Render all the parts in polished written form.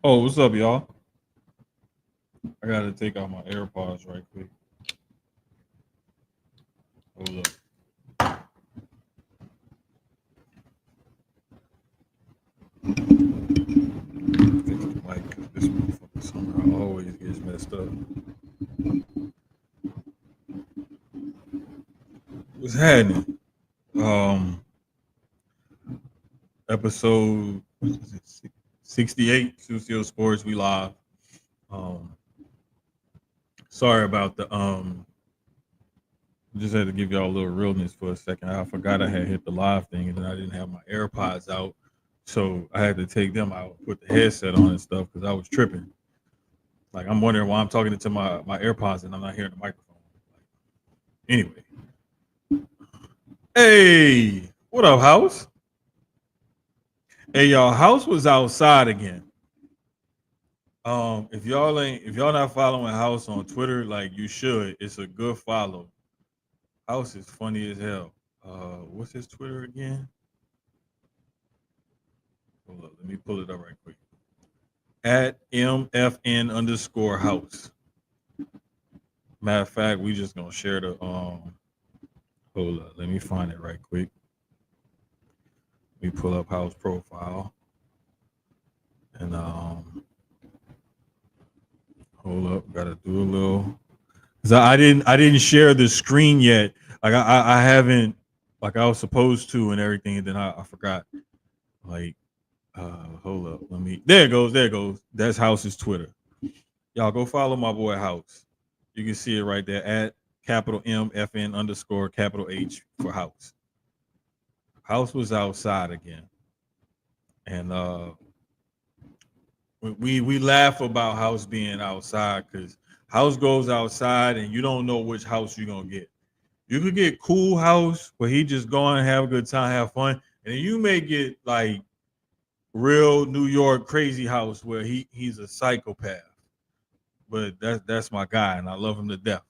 Oh, what's up, y'all? I gotta take out my AirPods right quick. Hold up. Fix the mic because this motherfucker somehow always gets messed up. What's happening? Um, episode what is it? 68, Sucio Sports. We live. Um, sorry about the Just had to give y'all a little realness for a second. I forgot I had hit the live thing and then I didn't have my AirPods out. So I had to take them out, put the headset on and stuff because I was tripping. Like I'm wondering why I'm talking into my AirPods and I'm not hearing the microphone. Anyway, hey, what up, House? Hey, y'all, House was outside again. If y'all not following House on Twitter, like you should, it's a good follow. House is funny as hell. What's his Twitter again? Hold up, let me pull it up right quick. At MFN underscore house. Matter of fact, we just gonna share the hold up, let me find it right quick. Let me pull up house profile. And hold up, gotta do a little because I didn't share the screen yet. Like I haven't like I was supposed to and everything, and then I forgot. Like hold up, let me there it goes. That's House's Twitter. Y'all go follow my boy House. You can see it right there at capital MFN underscore capital H for House. House was outside again. And we laugh about House being outside because House goes outside and you don't know which house you're gonna get. You could get cool House where he just go and have a good time, have fun, and then you may get like real New York crazy House where he's a psychopath. But that's my guy and I love him to death.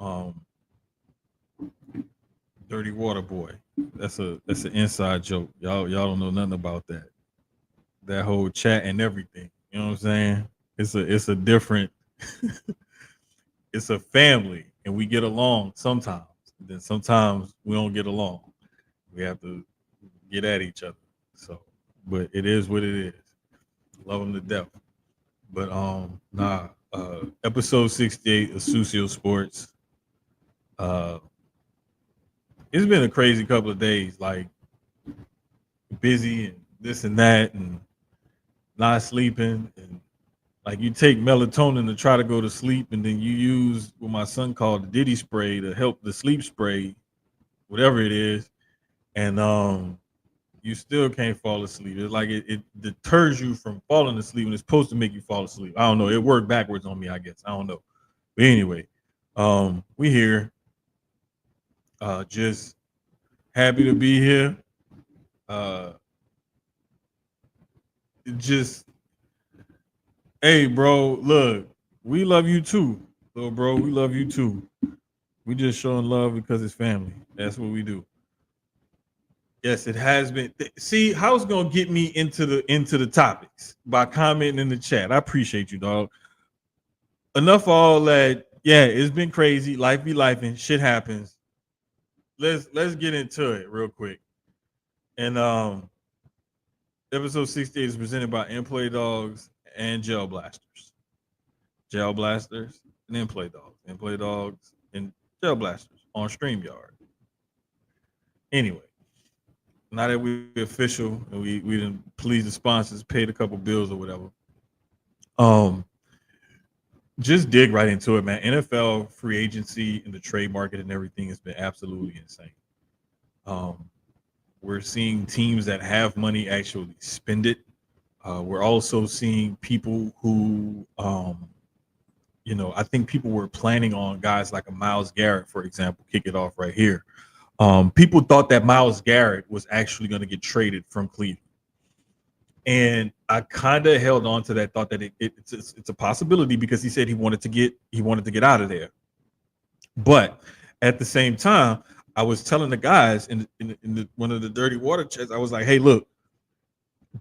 Um, Dirty Water Boy. That's an inside joke. Y'all don't know nothing about that. That whole chat and everything. You know what I'm saying? It's a different it's a family and we get along sometimes. Then sometimes we don't get along. We have to get at each other. So, but it is what it is. Love them to death. But episode 68 of Sucio Sports. Uh it's been a crazy couple of days, like busy and this and that and not sleeping and like you take melatonin to try to go to sleep and then you use what my son called the Diddy spray to help the sleep spray, whatever it is, and you still can't fall asleep. It's like it deters you from falling asleep and it's supposed to make you fall asleep. I don't know. It worked backwards on me, I guess. I don't know. But anyway, we here. Just happy to be here. Uh just hey bro, look, we love you too. Little bro, we love you too. We just showing love because it's family. That's what we do. Yes, it has been. See, how's gonna get me into the topics by commenting in the chat. I appreciate you, dog. Enough of all that. Yeah, it's been crazy. Life be life and shit happens. Let's get into it real quick. And episode 68 is presented by Inplay Dogs and Gel Blasters. Gel Blasters and Inplay Dogs. Inplay Dogs and Gel Blasters on StreamYard. Anyway, now that we official and we didn't please the sponsors, paid a couple bills or whatever. Um, just dig right into it, man. NFL free agency and the trade market and everything has been absolutely insane. Um, we're seeing teams that have money actually spend it. We're also seeing people who, I think people were planning on guys like a Myles Garrett, for example, kick it off right here. People thought that Myles Garrett was actually going to get traded from Cleveland. And I kind of held on to that thought that it's a possibility because he said he wanted to get out of there. But at the same time, I was telling the guys in one of the dirty water chats, I was like, hey, look,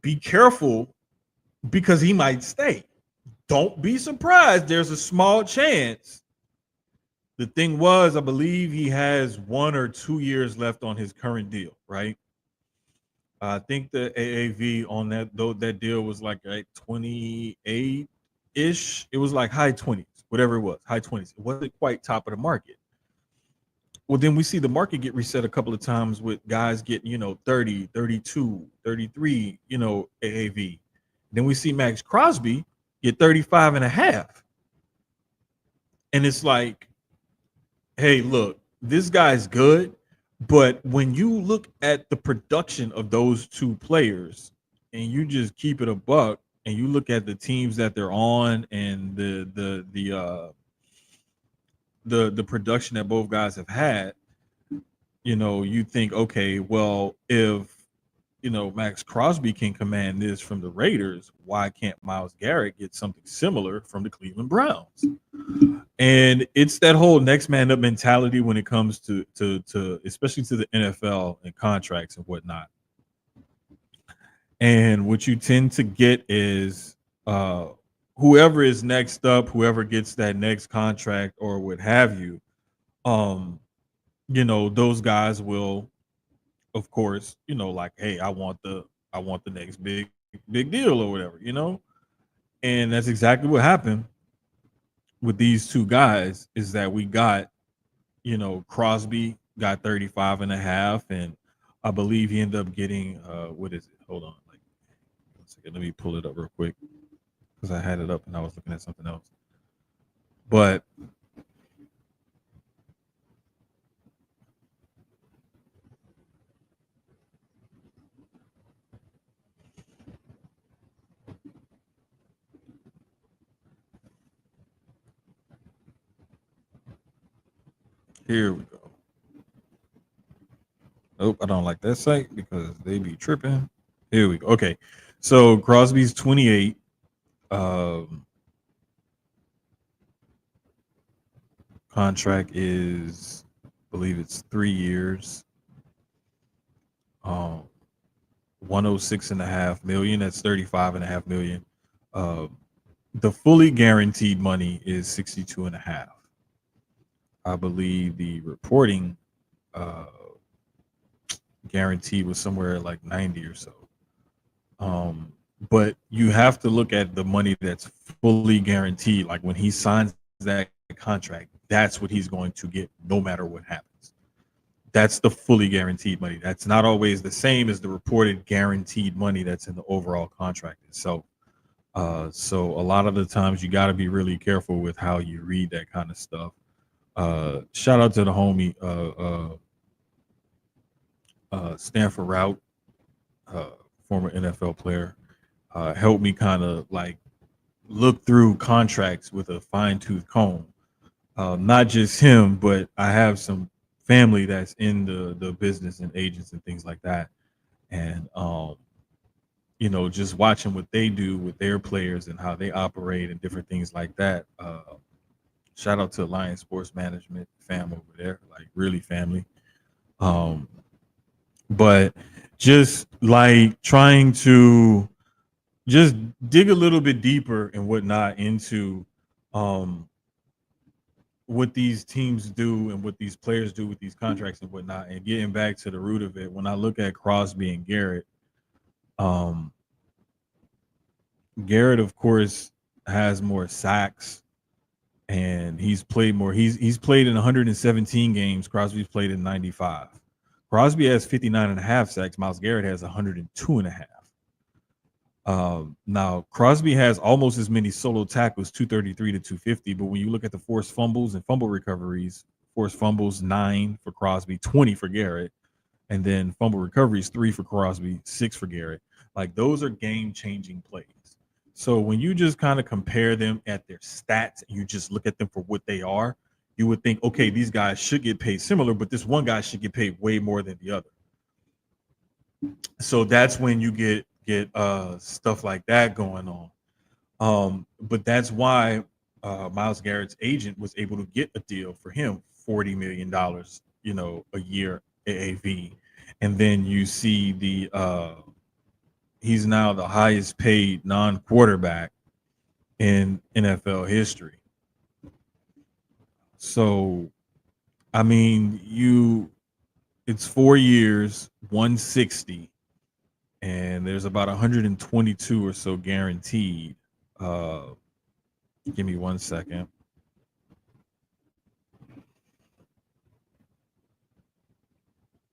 be careful because he might stay. Don't be surprised. There's a small chance. The thing was, I believe he has 1 or 2 years left on his current deal, right? I think the AAV on that though that deal was like 28 ish. It was like high 20s, whatever it was, high 20s. It wasn't quite top of the market. Well, then we see the market get reset a couple of times with guys getting, 30, 32, 33, AAV. Then we see Max Crosby get 35 and a half. And it's like, hey, look, this guy's good. But when you look at the production of those two players and you just keep it a buck and you look at the teams that they're on and the production that both guys have had, you think, okay, well, if Max Crosby can command this from the Raiders, why can't Myles Garrett get something similar from the Cleveland Browns? And it's that whole next man up mentality when it comes to especially to the NFL and contracts and whatnot. And what you tend to get is whoever is next up, whoever gets that next contract or what have you, those guys will, of course, like, hey, I want the next big deal or whatever. And that's exactly what happened with these two guys, is that we got, Crosby got 35 and a half, and I believe he ended up getting what is it? Hold on, like 1 second, let me pull it up real quick because I had it up and I was looking at something else. But here we go. Nope, I don't like that site because they be tripping. Here we go. Okay, so Crosby's 28. Contract is, I believe it's 3 years. 106.5 million. That's 35.5 million. The fully guaranteed money is 62 and a half. I believe the reporting guarantee was somewhere like 90 or so. But you have to look at the money that's fully guaranteed. Like when he signs that contract, that's what he's going to get no matter what happens. That's the fully guaranteed money. That's not always the same as the reported guaranteed money that's in the overall contract itself. So a lot of the times you got to be really careful with how you read that kind of stuff. Shout out to the homie Stanford Route, former NFL player. Helped me kind of like look through contracts with a fine tooth comb. Not just him, but I have some family that's in the business and agents and things like that. And just watching what they do with their players and how they operate and different things like that. Shout out to Alliance Sports Management fam over there, like really family. But just like trying to just dig a little bit deeper and whatnot into what these teams do and what these players do with these contracts and whatnot, and getting back to the root of it. When I look at Crosby and Garrett, um, Garrett, of course, has more sacks and he's played more. He's played in 117 games. Crosby's played in 95. Crosby has 59 and a half sacks. Myles Garrett has 102 and a half. Now Crosby has almost as many solo tackles, 233 to 250. But when you look at the forced fumbles and fumble recoveries, forced fumbles 9 for Crosby, 20 for Garrett, and then fumble recoveries 3 for Crosby, 6 for Garrett. Like those are game-changing plays. So when you just kind of compare them at their stats, and you just look at them for what they are, you would think, okay, these guys should get paid similar, but this one guy should get paid way more than the other. So that's when you get stuff like that going on. But that's why Myles Garrett's agent was able to get a deal for him, $40 million, a year AAV. And then you see he's now the highest paid non-quarterback in NFL history. So, I mean, it's 4 years, 160, and there's about 122 or so guaranteed. Uh, Give me 1 second.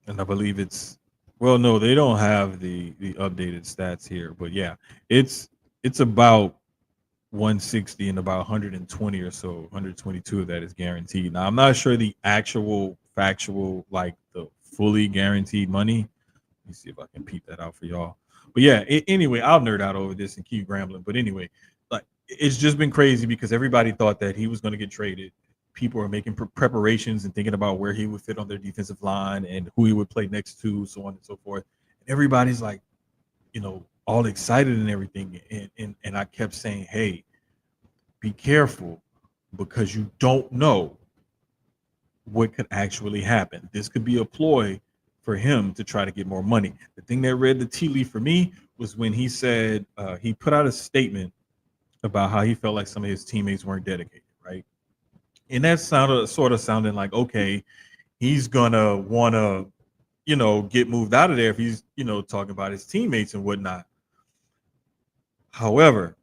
And I believe well, no, they don't have the updated stats here, but yeah, it's about 160 and about 120 or so, 122 of that is guaranteed. Now, I'm not sure the actual factual, like the fully guaranteed money. Let me see if I can peep that out for y'all. But yeah, anyway, I'll nerd out over this and keep rambling. But anyway, like it's just been crazy because everybody thought that he was going to get traded. People are making preparations and thinking about where he would fit on their defensive line and who he would play next to, so on and so forth. And everybody's like, all excited and everything. And I kept saying, hey, be careful because you don't know what could actually happen. This could be a ploy for him to try to get more money. The thing that read the tea leaf for me was when he said he put out a statement about how he felt like some of his teammates weren't dedicated, right? And that sort of sounding like, okay, he's gonna want to, get moved out of there if he's, talking about his teammates and whatnot. However,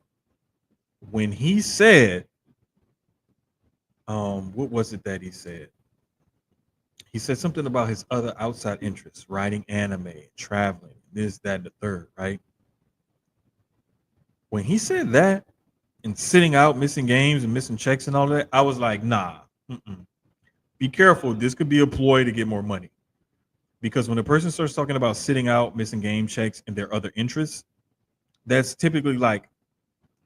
when he said, what was it that he said? He said something about his other outside interests, writing anime, traveling, this, that, and the third, right? When he said that and sitting out, missing games and missing checks and all that, I was like, nah, be careful. This could be a ploy to get more money. Because when a person starts talking about sitting out, missing game checks, and their other interests, that's typically like,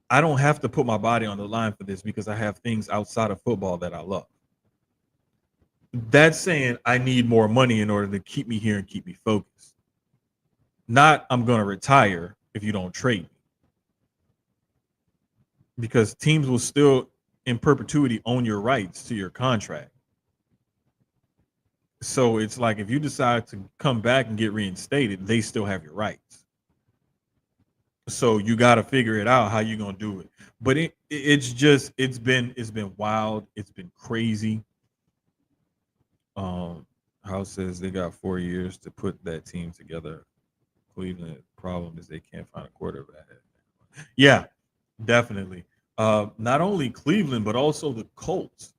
I don't have to put my body on the line for this because I have things outside of football that I love. That's saying I need more money in order to keep me here and keep me focused. Not I'm going to retire if you don't trade me. Because teams will still in perpetuity own your rights to your contract. So it's like if you decide to come back and get reinstated, they still have your rights. So you got to figure it out how you're going to do it. But it's been wild. It's been crazy. House says they got 4 years to put that team together. Cleveland problem is they can't find a quarterback. Yeah, definitely. Not only Cleveland, but also the Colts.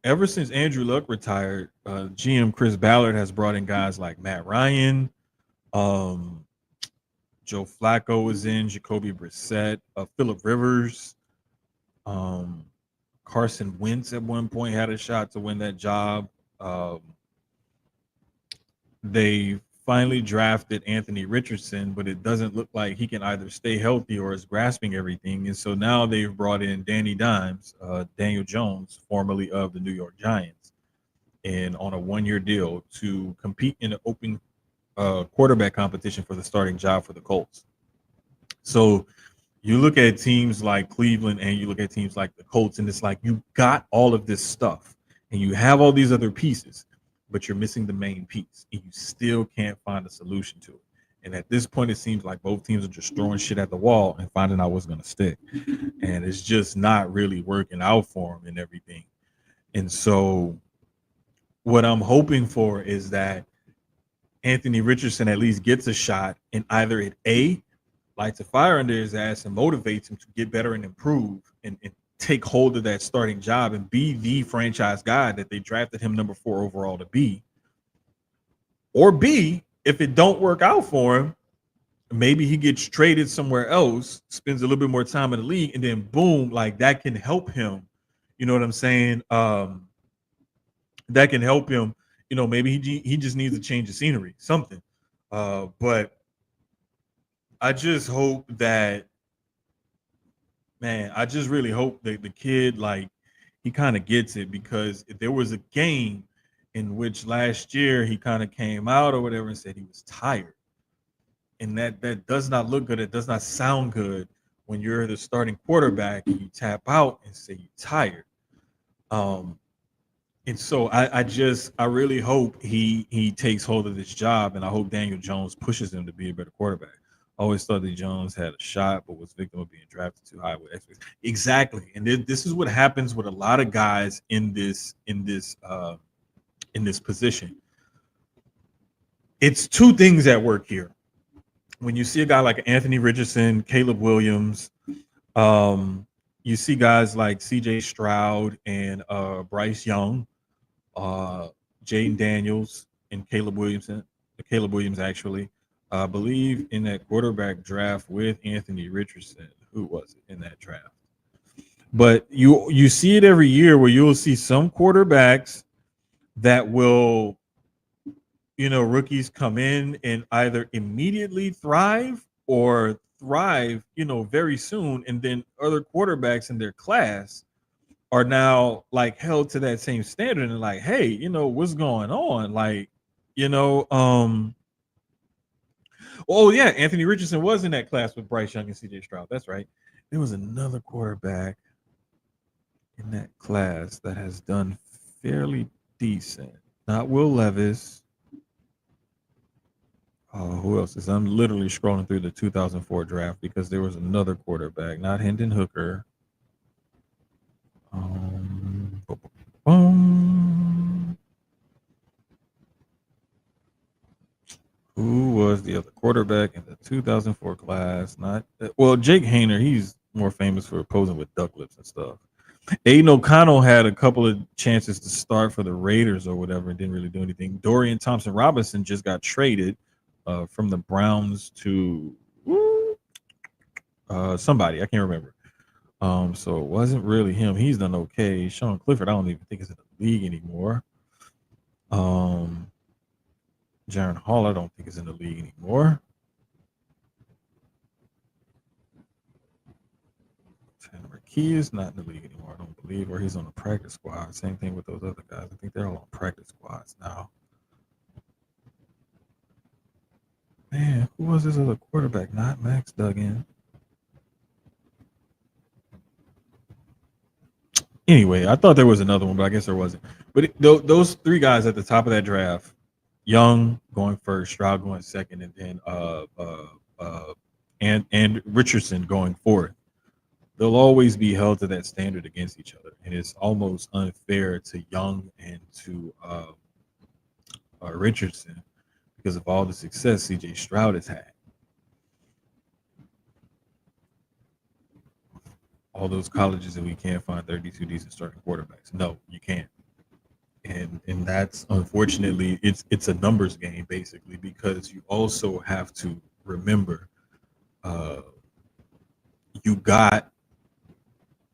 Ever since Andrew Luck retired, GM Chris Ballard has brought in guys like Matt Ryan, Joe Flacco was in, Jacoby Brissett, Phillip Rivers, Carson Wentz at one point had a shot to win that job. They finally drafted Anthony Richardson, but it doesn't look like he can either stay healthy or is grasping everything. And so now they've brought in Danny Dimes, Daniel Jones, formerly of the New York Giants, and on a 1-year deal to compete in an open quarterback competition for the starting job for the Colts. So you look at teams like Cleveland and you look at teams like the Colts, and it's like you got all of this stuff and you have all these other pieces, but you're missing the main piece and you still can't find a solution to it. And at this point, it seems like both teams are just throwing shit at the wall and finding out what's going to stick. And it's just not really working out for them and everything. And so what I'm hoping for is that Anthony Richardson at least gets a shot, and either it lights a fire under his ass and motivates him to get better and improve and take hold of that starting job and be the franchise guy that they drafted him number 4 overall to be. Or B, if it don't work out for him, maybe he gets traded somewhere else, spends a little bit more time in the league, and then boom, like that can help him. You know what I'm saying? That can help him. Maybe he just needs a change of scenery, something. But I just hope that, man, I just really hope that the kid, like, he kind of gets it, because there was a game in which last year he kind of came out or whatever and said he was tired. And that does not look good. It does not sound good when you're the starting quarterback and you tap out and say you're tired. And so I really hope he takes hold of this job, and I hope Daniel Jones pushes him to be a better quarterback. I always thought that Jones had a shot, but was victim of being drafted too high with expectations. Exactly, and this is what happens with a lot of guys in this position. It's two things at work here. When you see a guy like Anthony Richardson, Caleb Williams, um, you see guys like C.J. Stroud and Bryce Young, uh, Jaden Daniels, and Caleb Williams actually. I believe in that quarterback draft with Anthony Richardson. Who was it in that draft? But you see it every year where you'll see some quarterbacks that will, rookies come in and either immediately thrive or thrive, very soon, and then other quarterbacks in their class are now like held to that same standard and like, hey, what's going on? Like, you know, um, oh yeah, Anthony Richardson was in that class with Bryce Young and CJ Stroud. That's right. There was another quarterback in that class that has done fairly decent. Not Will Levis. Who else is? I'm literally scrolling through the 2004 draft because there was another quarterback, not Hendon Hooker. Boom, boom. Who was the other quarterback in the 2004 class? Not well, Jake Hayner. He's more famous for posing with duck lips and stuff. Aiden O'Connell had a couple of chances to start for the Raiders or whatever and didn't really do anything. Dorian Thompson Robinson just got traded from the Browns to somebody. I can't remember. So it wasn't really him. He's done okay. Sean Clifford, I don't even think is in the league anymore. Jaron Hall, I don't think is in the league anymore. Tanner McKee is not in the league anymore, I don't believe, or he's on the practice squad. Same thing with those other guys. I think they're all on practice squads now. Man, who was this other quarterback? Not Max Duggan. Anyway, I thought there was another one, but I guess there wasn't. But those three guys at the top of that draft, Young going first, Stroud going second, and then and Richardson going fourth. They'll always be held to that standard against each other, and it's almost unfair to Young and to Richardson because of all the success C.J. Stroud has had. All those colleges that we can't find 32 decent starting quarterbacks. No, you can't. And that's unfortunately it's a numbers game basically because you also have to remember you got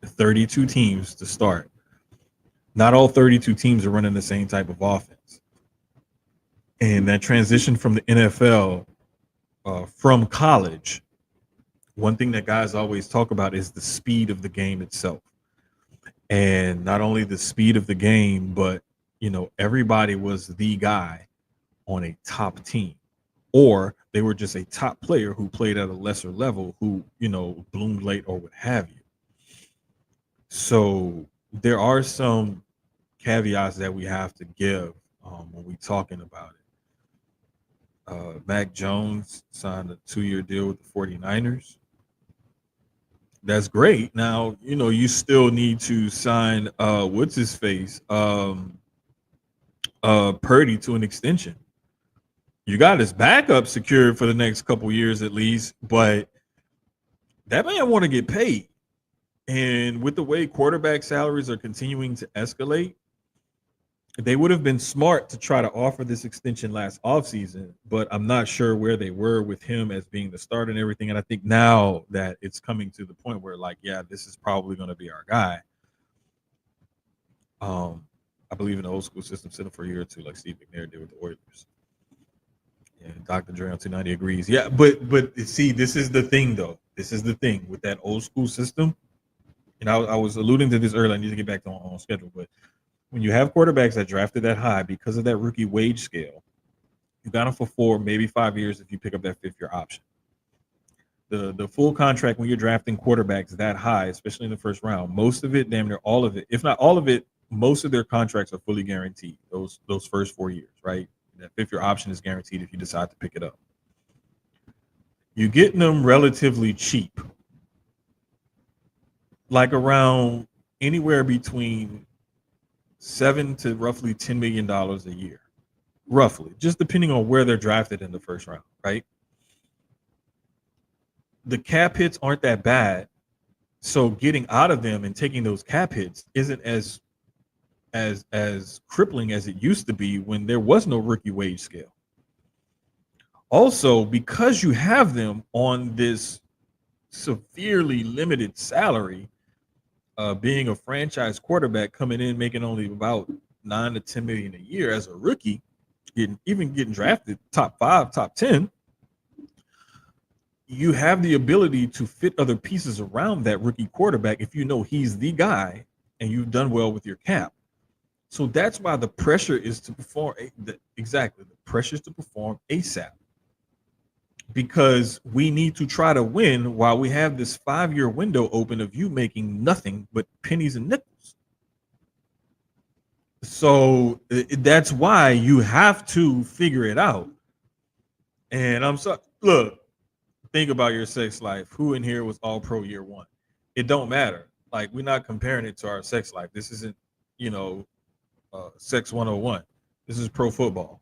32 teams to start. Not all 32 teams are running the same type of offense. And that transition from the NFL from college, one thing that guys always talk about is the speed of the game itself. And not only the speed of the game, but everybody was the guy on a top team, or they were just a top player who played at a lesser level, who bloomed late or what have you. So there are some caveats that we have to give when we're talking about it. Mac Jones signed a 2-year deal with the 49ers. That's great. Now, you still need to sign what's his face? Purdy to an extension. You got his backup secured for the next couple years at least, but that man want to get paid. And with the way quarterback salaries are continuing to escalate, they would have been smart to try to offer this extension last offseason, but I'm not sure where they were with him as being the starter and everything. And I think now that it's coming to the point where, like, yeah, this is probably going to be our guy. I believe in the old school system, sit him for a year or two, like Steve McNair did with the Oilers. And Dr. Dre on 290 agrees. Yeah, but see, this is the thing, though. This is the thing with that old school system. And I was alluding to this earlier. I need to get back to on schedule, but when you have quarterbacks that drafted that high because of that rookie wage scale, you got them for 4, maybe 5 years if you pick up that 5th-year option. The full contract when you're drafting quarterbacks that high, especially in the first round, most of it, damn near all of it, if not all of it, most of their contracts are fully guaranteed. Those first 4 years, right? That fifth year option is guaranteed if you decide to pick it up. You're getting them relatively cheap, like around anywhere between $7 to roughly $10 million a year, roughly, just depending on where they're drafted in the first round, right? The cap hits aren't that bad, so getting out of them and taking those cap hits isn't as crippling as it used to be when there was no rookie wage scale. Also, because you have them on this severely limited salary, being a franchise quarterback coming in making only about 9 to 10 million a year as a rookie, getting drafted top 5, top 10, you have the ability to fit other pieces around that rookie quarterback if you know he's the guy and you've done well with your cap. So that's why the pressure is to perform exactly the pressure is to perform ASAP, because we need to try to win while we have this 5-year window open of you making nothing but pennies and nickels. So that's why you have to figure it out. And I'm sorry, look, think about your sex life. Who in here was all pro year one? It don't matter. Like, we're not comparing it to our sex life. This isn't, sex 101. This is pro football.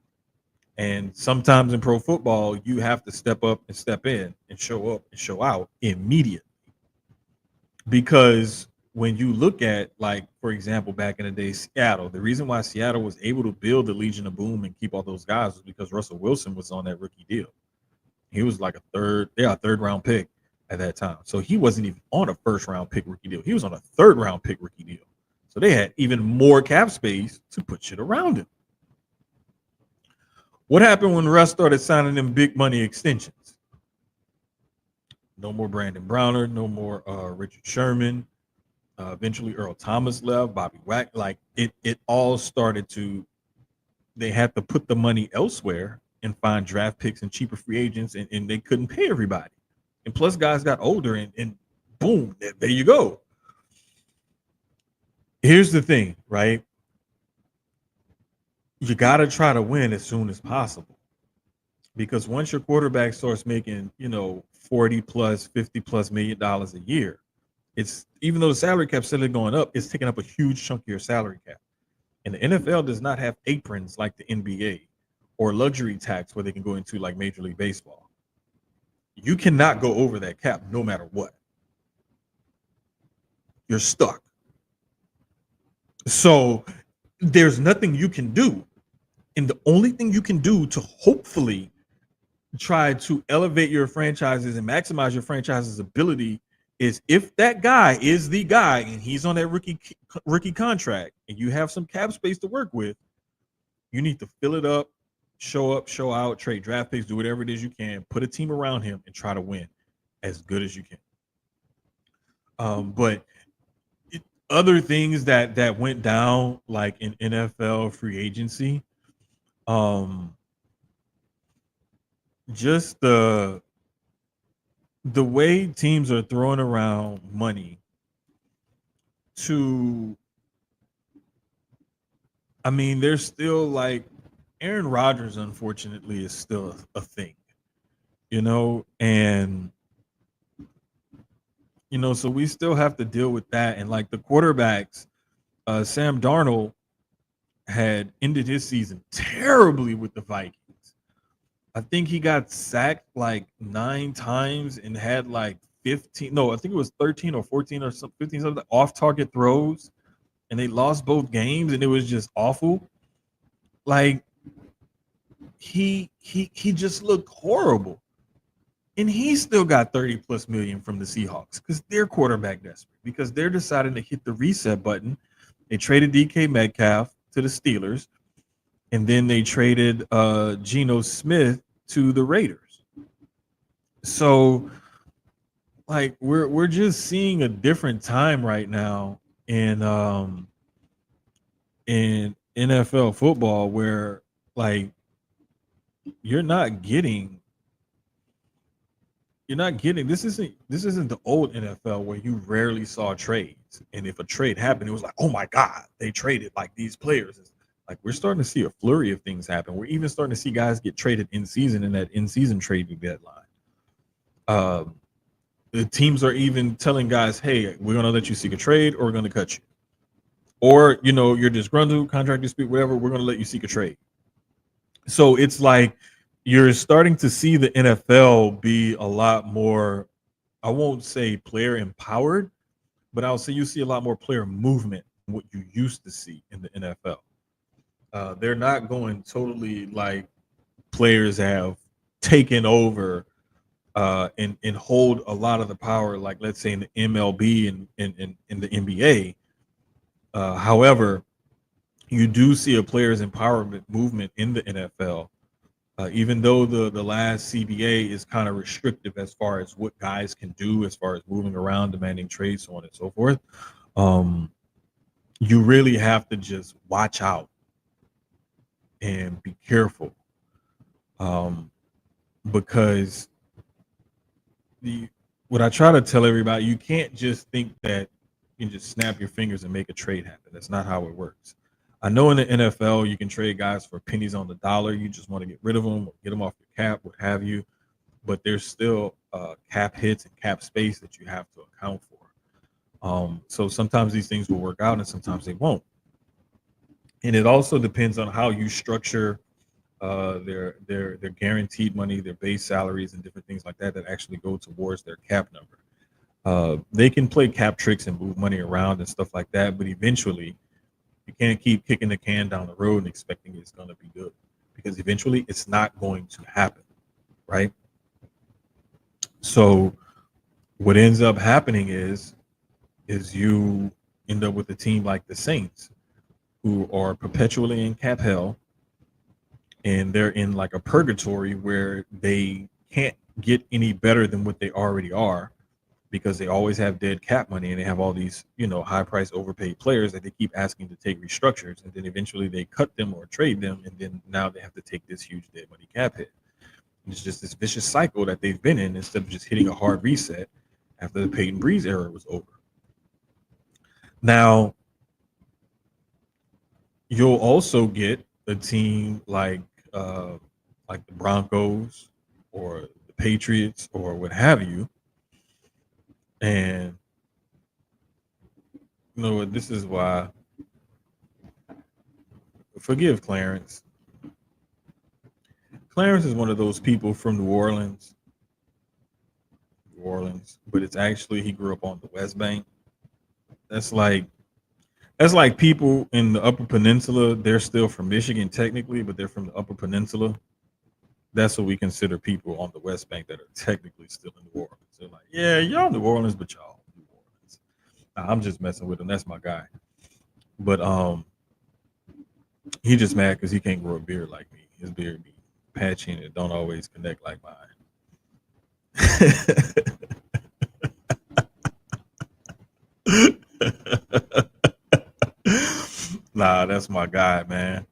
And sometimes in pro football, you have to step up and step in and show up and show out immediately. Because when you look at, like, for example, back in the day, Seattle, the reason why Seattle was able to build the Legion of Boom and keep all those guys was because Russell Wilson was on that rookie deal. He was like a third round pick at that time. So he wasn't even on a first round pick rookie deal. He was on a third round pick rookie deal. So they had even more cap space to put shit around him. What happened when Russ started signing them big money extensions? No more Brandon Browner, no more Richard Sherman. Eventually Earl Thomas left, Bobby Wack. Like, it all started to, they had to put the money elsewhere and find draft picks and cheaper free agents, and they couldn't pay everybody. And plus guys got older, and boom, there you go. Here's the thing, right? You got to try to win as soon as possible, because once your quarterback starts making, 40 plus, 50 plus $million a year, it's, even though the salary cap steadily going up, it's taking up a huge chunk of your salary cap. And the NFL does not have aprons like the NBA or luxury tax where they can go into like Major League Baseball. You cannot go over that cap no matter what. You're stuck. So there's nothing you can do. And the only thing you can do to hopefully try to elevate your franchises and maximize your franchise's ability is, if that guy is the guy and he's on that rookie contract and you have some cap space to work with, you need to fill it up, show out, trade draft picks, do whatever it is you can, put a team around him and try to win as good as you can. But other things that went down, like in NFL free agency, just the way teams are throwing around money to, I mean, there's still like Aaron Rodgers, unfortunately, is still a thing, and so we still have to deal with that. And like the quarterbacks, Sam Darnold had ended his season terribly with the Vikings. I think he got sacked like 9 times and had like 15, no, I think it was 13 or 14 or something, 15 something off-target throws, and they lost both games, and it was just awful. Like, he just looked horrible. And he still got 30 plus million from the Seahawks because they're quarterback desperate, because they're deciding to hit the reset button. They traded DK Metcalf to the Steelers, and then they traded Geno Smith to the Raiders. So, like, we're just seeing a different time right now in NFL football, where like you're not getting you're not getting this isn't the old NFL where you rarely saw trades, and if a trade happened, it was like, oh my god, they traded like these players. It's like we're starting to see a flurry of things happen. We're even starting to see guys get traded in season in that in season trading deadline. Um, the teams are even telling guys, hey, we're going to let you seek a trade, or we're going to cut you, or you're disgruntled, contract dispute, whatever. We're going to let you seek a trade. So it's like you're starting to see the NFL be a lot more, I won't say player empowered, but I'll say you see a lot more player movement than what you used to see in the NFL. They're not going totally like players have taken over and hold a lot of the power, like let's say in the MLB and in the NBA. However, you do see a players empowerment movement in the NFL. Even though the last CBA is kind of restrictive as far as what guys can do, as far as moving around, demanding trades, so on and so forth, um, you really have to just watch out and be careful, um, because the what I try to tell everybody, you can't just think that you can just snap your fingers and make a trade happen. That's not how it works. I know in the NFL you can trade guys for pennies on the dollar. You just want to get rid of them, get them off your cap, what have you. But there's still cap hits and cap space that you have to account for. So sometimes these things will work out and sometimes they won't. And it also depends on how you structure their guaranteed money, their base salaries, and different things like that that actually go towards their cap number. They can play cap tricks and move money around and stuff like that, but eventually you can't keep kicking the can down the road and expecting it's going to be good, because eventually it's not going to happen, right? So what ends up happening is you end up with a team like the Saints, who are perpetually in cap hell, and they're in like a purgatory where they can't get any better than what they already are, because they always have dead cap money and they have all these, high price overpaid players that they keep asking to take restructures, and then eventually they cut them or trade them, and then now they have to take this huge dead money cap hit. And it's just this vicious cycle that they've been in, instead of just hitting a hard reset after the Peyton Breeze era was over. Now, you'll also get a team like the Broncos or the Patriots or what have you, and you know what? This is why. Forgive Clarence. Clarence is one of those people from New Orleans, but it's actually he grew up on the West Bank. That's like that's like people in the Upper Peninsula. They're still from Michigan technically, but they're from the Upper Peninsula. That's what we consider people on the West Bank that are technically still in New Orleans. They're like, yeah, y'all New Orleans, but y'all New Orleans. Nah, I'm just messing with him. That's my guy. But he just mad because he can't grow a beard like me. His beard be patchy and it don't always connect like mine. Nah, that's my guy, man.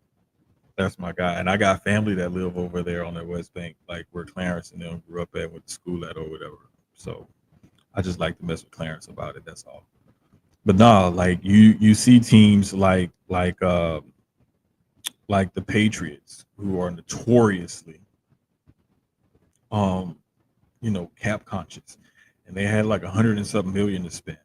That's my guy. And I got family that live over there on the West Bank, like where Clarence and them grew up at, went to school at, or whatever. So I just like to mess with Clarence about it. That's all. But nah, like you see teams like the Patriots, who are notoriously um cap conscious, and they had like 100 and something million to spend.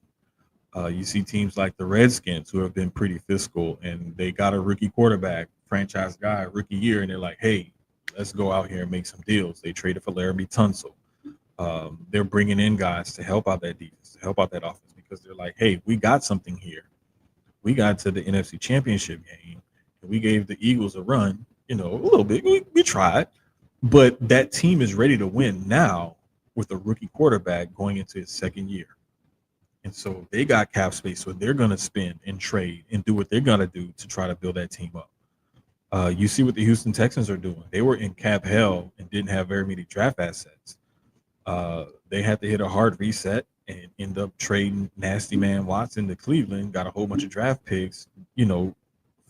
You see teams like the Redskins, who have been pretty fiscal, and they got a rookie quarterback, franchise guy, rookie year, and they're like, hey, let's go out here and make some deals. They traded for Laramie Tunsil. They're bringing in guys to help out that defense, to help out that offense, because they're like, hey, we got something here. We got to the NFC Championship game, and we gave the Eagles a run, a little bit. We tried, but that team is ready to win now with a rookie quarterback going into his second year. And so they got cap space, so they're going to spend and trade and do what they're going to do to try to build that team up. You see what the Houston Texans are doing. They were in cap hell and didn't have very many draft assets. They had to hit a hard reset and end up trading Nasty Man Watson to Cleveland, got a whole bunch of draft picks,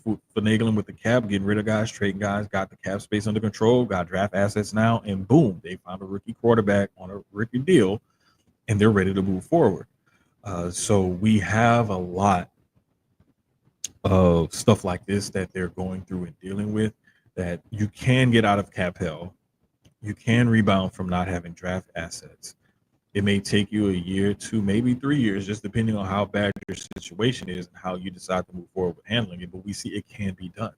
finagling with the cap, getting rid of guys, trading guys, got the cap space under control, got draft assets now, and boom, they found a rookie quarterback on a rookie deal, and they're ready to move forward. So we have a lot of stuff like this that they're going through and dealing with that you can get out of cap hell. You can rebound from not having draft assets. It may take you a year, 2, maybe 3 years, just depending on how bad your situation is and how you decide to move forward with handling it. But we see it can be done.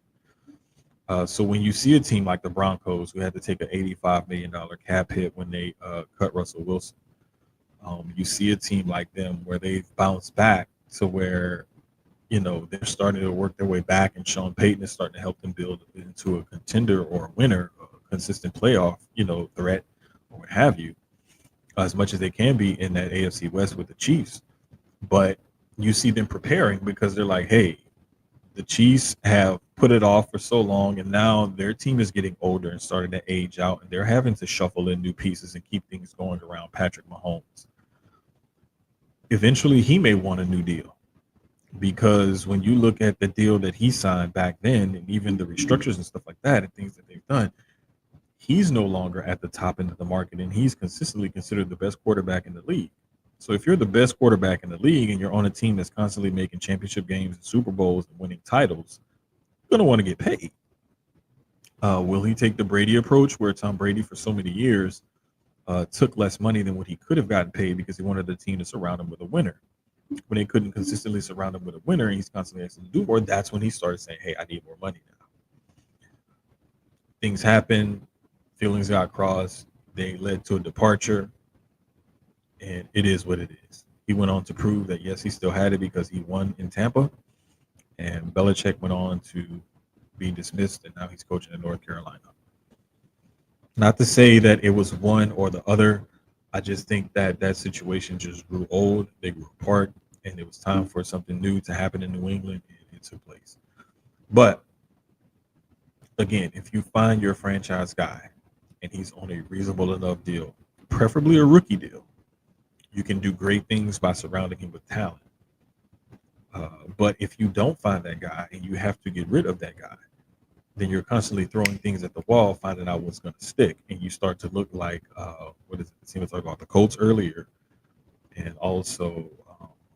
So when you see a team like the Broncos, who had to take an $85 million cap hit when they cut Russell Wilson, you see a team like them where they've bounced back to where, they're starting to work their way back, and Sean Payton is starting to help them build into a contender or a winner, a consistent playoff, threat or what have you, as much as they can be in that AFC West with the Chiefs. But you see them preparing because they're like, hey, the Chiefs have put it off for so long, and now their team is getting older and starting to age out, and they're having to shuffle in new pieces and keep things going around Patrick Mahomes. Eventually, he may want a new deal, because when you look at the deal that he signed back then, and even the restructures and stuff like that and things that they've done, he's no longer at the top end of the market, and he's consistently considered the best quarterback in the league. So if you're the best quarterback in the league and you're on a team that's constantly making championship games and Super Bowls and winning titles, you're going to want to get paid. Will he take the Brady approach, where Tom Brady for so many years took less money than what he could have gotten paid because he wanted the team to surround him with a winner? When they couldn't consistently surround him with a winner and he's constantly asking to do more, that's when he started saying, hey, I need more money now. Things happen, feelings got crossed, they led to a departure, and it is what it is. He went on to prove that, yes, he still had it because he won in Tampa, and Belichick went on to be dismissed, and now he's coaching in North Carolina. Not to say that it was one or the other. I just think that that situation just grew old. They grew apart, and it was time for something new to happen in New England, and it took place. But again, if you find your franchise guy and he's on a reasonable enough deal, preferably a rookie deal, you can do great things by surrounding him with talent. But if you don't find that guy and you have to get rid of that guy, then you're constantly throwing things at the wall, finding out what's going to stick, and you start to look like what is it? It seemed to talk about the Colts earlier, and also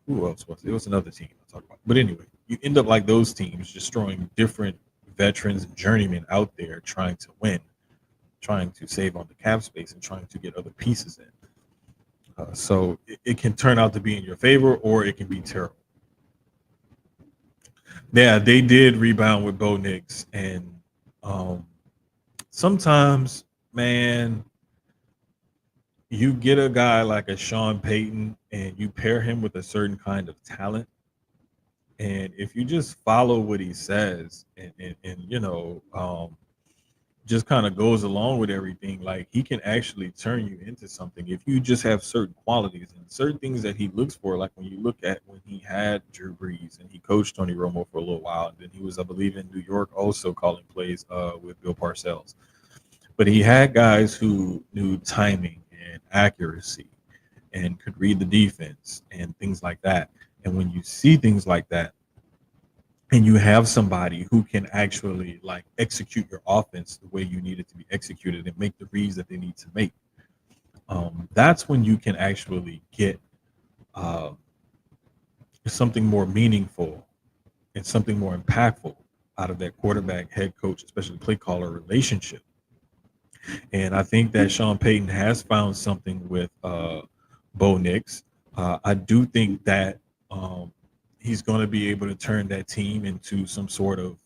who else was it? It was another team I talked about. But anyway, you end up like those teams, just throwing different veterans and journeymen out there trying to win, trying to save on the cap space, and trying to get other pieces in. So it can turn out to be in your favor, or it can be terrible. Yeah, they did rebound with Bo Nix, and sometimes, man, you get a guy like a Sean Payton, and you pair him with a certain kind of talent, and if you just follow what he says, and just kind of goes along with everything, like, he can actually turn you into something if you just have certain qualities and certain things that he looks for. Like when you look at when he had Drew Brees and he coached Tony Romo for a little while, and then he was, I believe, in New York also calling plays with Bill Parcells. But he had guys who knew timing and accuracy and could read the defense and things like that. And when you see things like that, and you have somebody who can actually like execute your offense the way you need it to be executed and make the reads that they need to make, that's when you can actually get something more meaningful and something more impactful out of that quarterback, head coach, especially play caller relationship. And I think that Sean Payton has found something with Bo Nix. I do think that he's going to be able to turn that team into some sort of,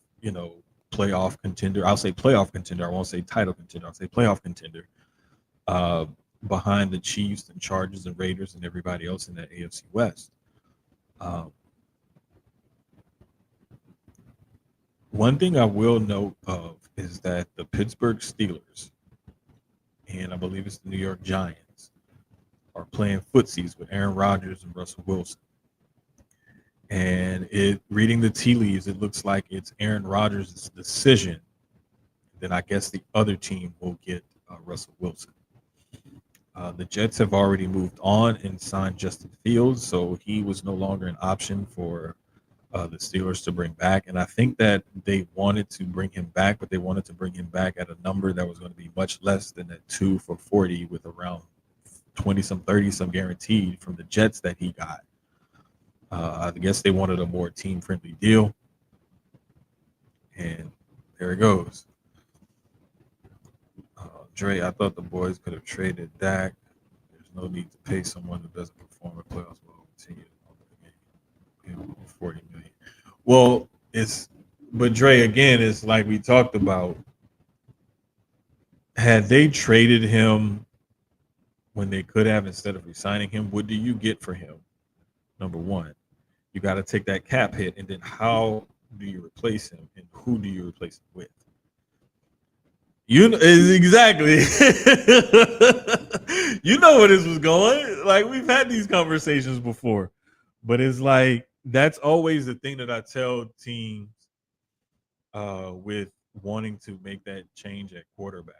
playoff contender. I'll say playoff contender. I won't say title contender. I'll say playoff contender behind the Chiefs and Chargers and Raiders and everybody else in that AFC West. One thing I will note of is that the Pittsburgh Steelers, and I believe it's the New York Giants, are playing footsies with Aaron Rodgers and Russell Wilson. And reading the tea leaves, it looks like it's Aaron Rodgers' decision. Then I guess the other team will get Russell Wilson. The Jets have already moved on and signed Justin Fields, so he was no longer an option for the Steelers to bring back. And I think that they wanted to bring him back, but they wanted to bring him back at a number that was going to be much less than that 2 for 40 with around 20 some 30 some guaranteed from the Jets that he got. I guess they wanted a more team friendly deal. And there it goes. Dre, I thought the boys could have traded Dak. There's no need to pay someone who doesn't perform at playoffs. Will continue to pay him $40 million. Well, but Dre, again, it's like we talked about. Had they traded him when they could have instead of resigning him, what do you get for him? Number one, you got to take that cap hit, and then how do you replace him, and who do you replace him with? You know, exactly. You know where this was going. Like, we've had these conversations before, but it's like that's always the thing that I tell teams with wanting to make that change at quarterback.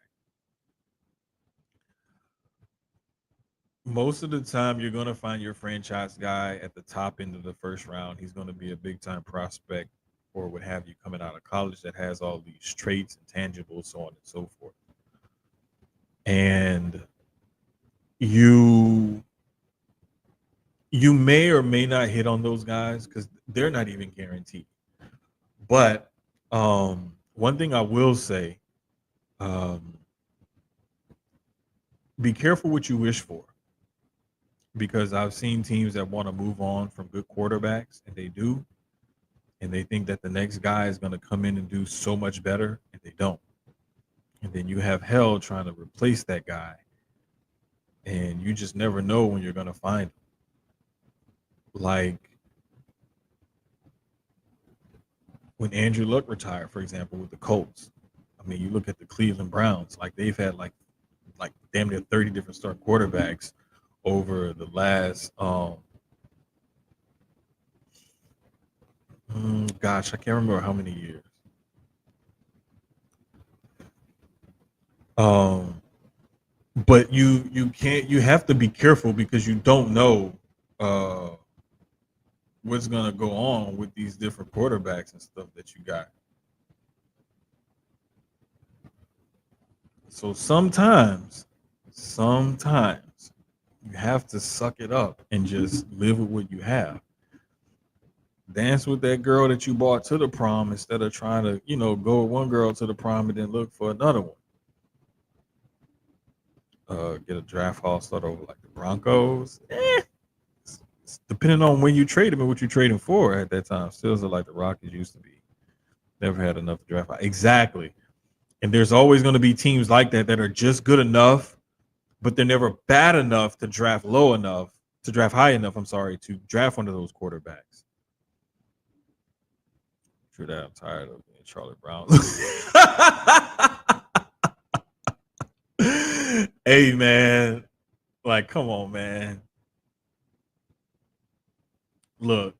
Most of the time, you're going to find your franchise guy at the top end of the first round. He's going to be a big time prospect or what have you coming out of college that has all these traits and tangibles, so on and so forth. And you may or may not hit on those guys because they're not even guaranteed. But one thing I will say, be careful what you wish for. Because I've seen teams that want to move on from good quarterbacks, and they do. And they think that the next guy is going to come in and do so much better, and they don't. And then you have hell trying to replace that guy. And you just never know when you're going to find him. Like when Andrew Luck retired, for example, with the Colts. I mean, you look at the Cleveland Browns, like they've had like damn near 30 different star quarterbacks over the last gosh, I can't remember how many years. But you have to be careful because you don't know what's gonna go on with these different quarterbacks and stuff that you got. So sometimes you have to suck it up and just live with what you have. Dance with that girl that you brought to the prom instead of trying to, go with one girl to the prom and then look for another one. Get a draft haul, start over like the Broncos. It's depending on when you trade them and what you trade them for at that time. Still like the Rockies used to be. Never had enough to draft. Exactly. And there's always going to be teams like that are just good enough, but they're never bad enough to draft high enough, to draft one of those quarterbacks. True that. I'm tired of being Charlie Brown. Hey, man. Like, come on, man. Look,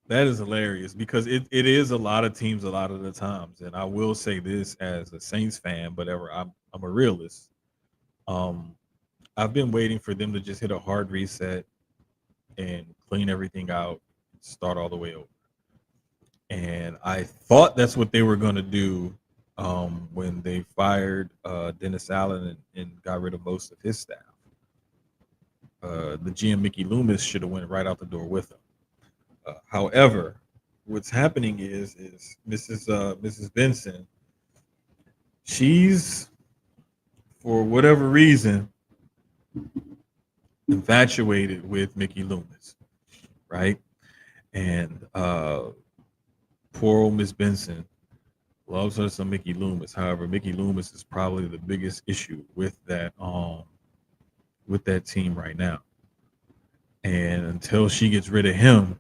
that is hilarious because it is a lot of teams a lot of the times. And I will say this as a Saints fan, but I'm a realist. I've been waiting for them to just hit a hard reset and clean everything out, start all the way over. And I thought that's what they were going to do when they fired Dennis Allen and got rid of most of his staff. The GM Mickey Loomis should have went right out the door with him. However, what's happening is Mrs. Benson, she's, for whatever reason, infatuated with Mickey Loomis, right? And poor old Miss Benson loves her some Mickey Loomis. However, Mickey Loomis is probably the biggest issue with that team right now. And until she gets rid of him,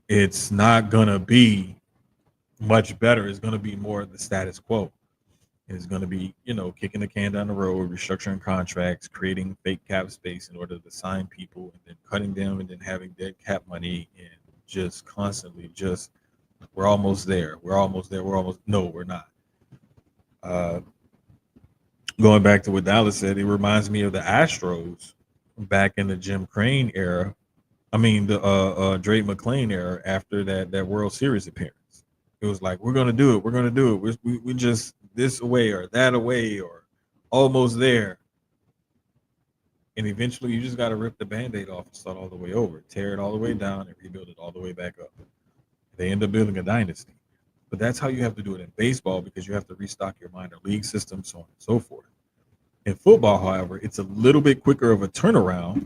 it's not gonna be much better. It's gonna be more of the status quo. It's gonna be, kicking the can down the road, restructuring contracts, creating fake cap space in order to sign people, and then cutting them, and then having dead cap money, and just constantly we're almost there. No, we're not. Going back to what Dallas said, it reminds me of the Astros back in the Jim Crane era I mean, the Drake McClain era after that World Series appearance. It was like, we're gonna do it. We're gonna do it. We just this away or that away or almost there. And eventually, you just got to rip the Band-Aid off and start all the way over, tear it all the way down, and rebuild it all the way back up. They end up building a dynasty. But that's how you have to do it in baseball because you have to restock your minor league system, so on and so forth. In football, however, it's a little bit quicker of a turnaround.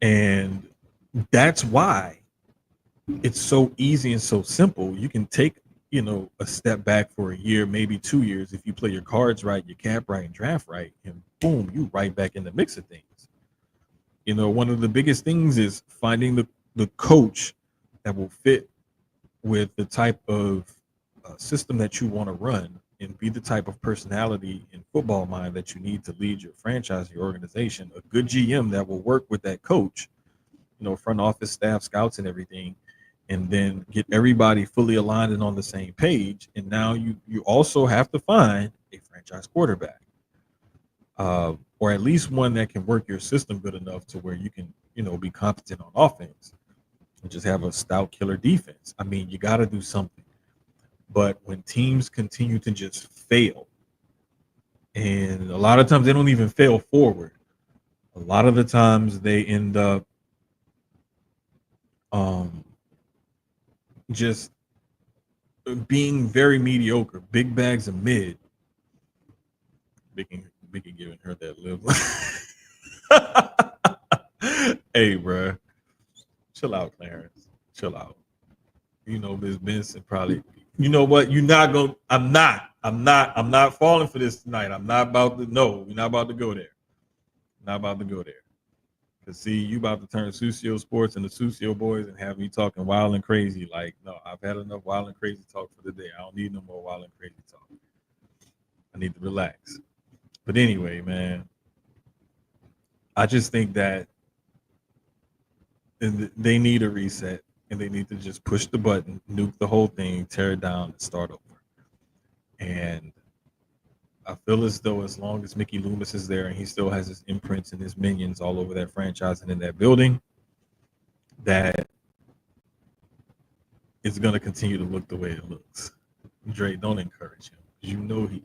And that's why it's so easy and so simple. You can take, a step back for a year, maybe 2 years, if you play your cards right, your cap right, and draft right, and boom, you right back in the mix of things. One of the biggest things is finding the coach that will fit with the type of system that you want to run and be the type of personality and football mind that you need to lead your franchise, your organization. A good GM that will work with that coach, front office staff, scouts, and everything, and then get everybody fully aligned and on the same page. And now you also have to find a franchise quarterback, or at least one that can work your system good enough to where you can, be competent on offense and just have a stout killer defense. I mean, you got to do something. But when teams continue to just fail, and a lot of times they don't even fail forward, a lot of the times they end up just being very mediocre, big bags of mid. Biggie giving her that lip. Hey, bro, chill out, Clarence. Chill out. Ms. Benson probably. You know what? You're not going. I'm not falling for this tonight. I'm not about to. No, we're not about to go there. Not about to go there. Cause see, you about to turn Susio Sports and the Susio Boys and have me talking wild and crazy. Like, no, I've had enough wild and crazy talk for the day. I don't need no more wild and crazy talk. I need to relax. But anyway, man, I just think that they need a reset and they need to just push the button, nuke the whole thing, tear it down, and start over. And I feel as though as long as Mickey Loomis is there and he still has his imprints and his minions all over that franchise and in that building, that it's going to continue to look the way it looks. Dre, don't encourage him. You know he.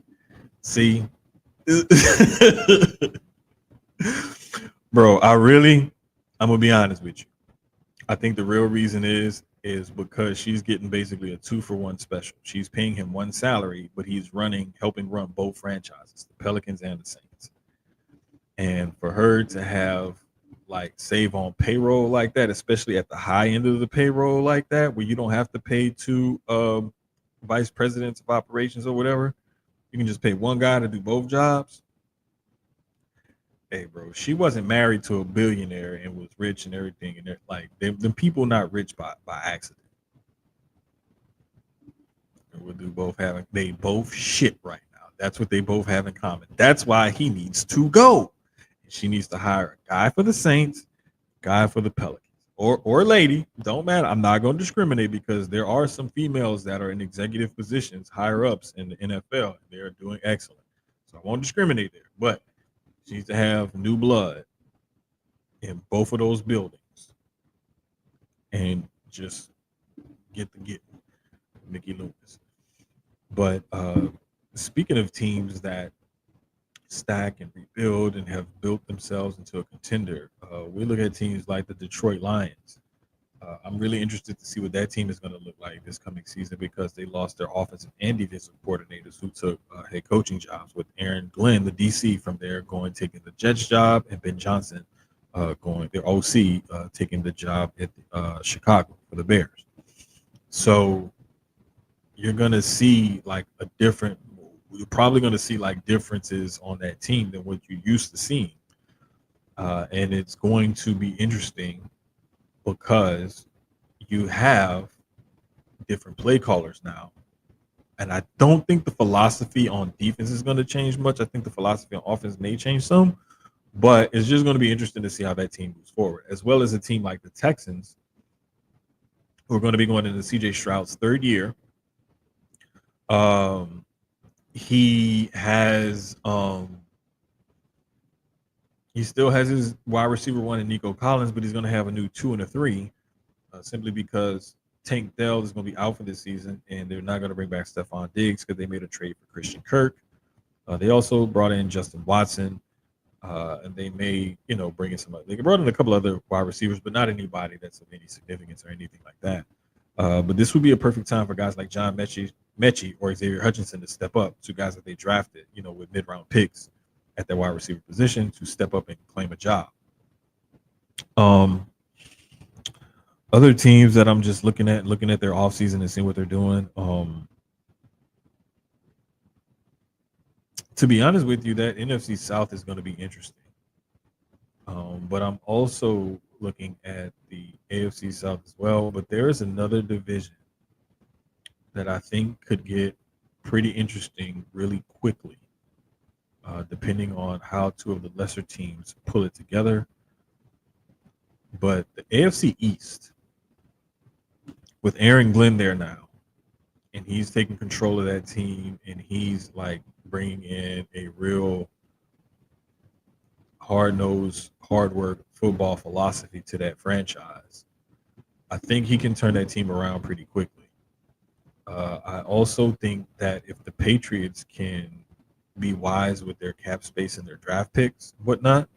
See? Bro, I'm going to be honest with you. I think the real reason is because she's getting basically a 2-for-1 special. She's paying him one salary, but he's helping run both franchises, the Pelicans and the Saints. And for her to have save on payroll like that, especially at the high end of the payroll like that, where you don't have to pay two vice presidents of operations or whatever, you can just pay one guy to do both jobs. Hey, bro, she wasn't married to a billionaire and was rich and everything, and the people not rich by accident. They both shit right now. That's what they both have in common. That's why he needs to go. She needs to hire a guy for the Saints, guy for the Pelicans, or lady. Don't matter. I'm not going to discriminate because there are some females that are in executive positions, higher ups in the NFL, and they are doing excellent. So I won't discriminate there, but she needs to have new blood in both of those buildings and just get Mickey Loomis. But speaking of teams that stack and rebuild and have built themselves into a contender, we look at teams like the Detroit Lions. I'm really interested to see what that team is going to look like this coming season because they lost their offensive and defensive coordinators who took head coaching jobs, with Aaron Glenn, the DC from there, taking the Jets job, and Ben Johnson going their OC, taking the job at Chicago for the Bears. So you're going to see you're probably going to see differences on that team than what you used to seeing. And it's going to be interesting because you have different play callers now. And I don't think the philosophy on defense is going to change much. I think the philosophy on offense may change some, but it's just going to be interesting to see how that team moves forward, as well as a team like the Texans, who are going to be going into CJ Stroud's third year. He has He still has his wide receiver one in Nico Collins, but he's going to have a new two and a three, simply because Tank Dell is going to be out for this season, and they're not going to bring back Stephon Diggs because they made a trade for Christian Kirk. They also brought in Justin Watson, and they may, bring in some. They brought in a couple other wide receivers, but not anybody that's of any significance or anything like that. But this would be a perfect time for guys like John Mechie or Xavier Hutchinson to step up, to guys that they drafted, with mid-round picks at their wide receiver position, to step up and claim a job. Other teams that I'm just looking at their offseason and seeing what they're doing. To be honest with you, that NFC South is going to be interesting. But I'm also looking at the AFC South as well. But there is another division that I think could get pretty interesting really quickly, depending on how two of the lesser teams pull it together. But the AFC East, with Aaron Glenn there now, and he's taking control of that team, and he's like bringing in a real hard-nosed, hard-work football philosophy to that franchise. I think he can turn that team around pretty quickly. I also think that if the Patriots can be wise with their cap space and their draft picks, whatnot,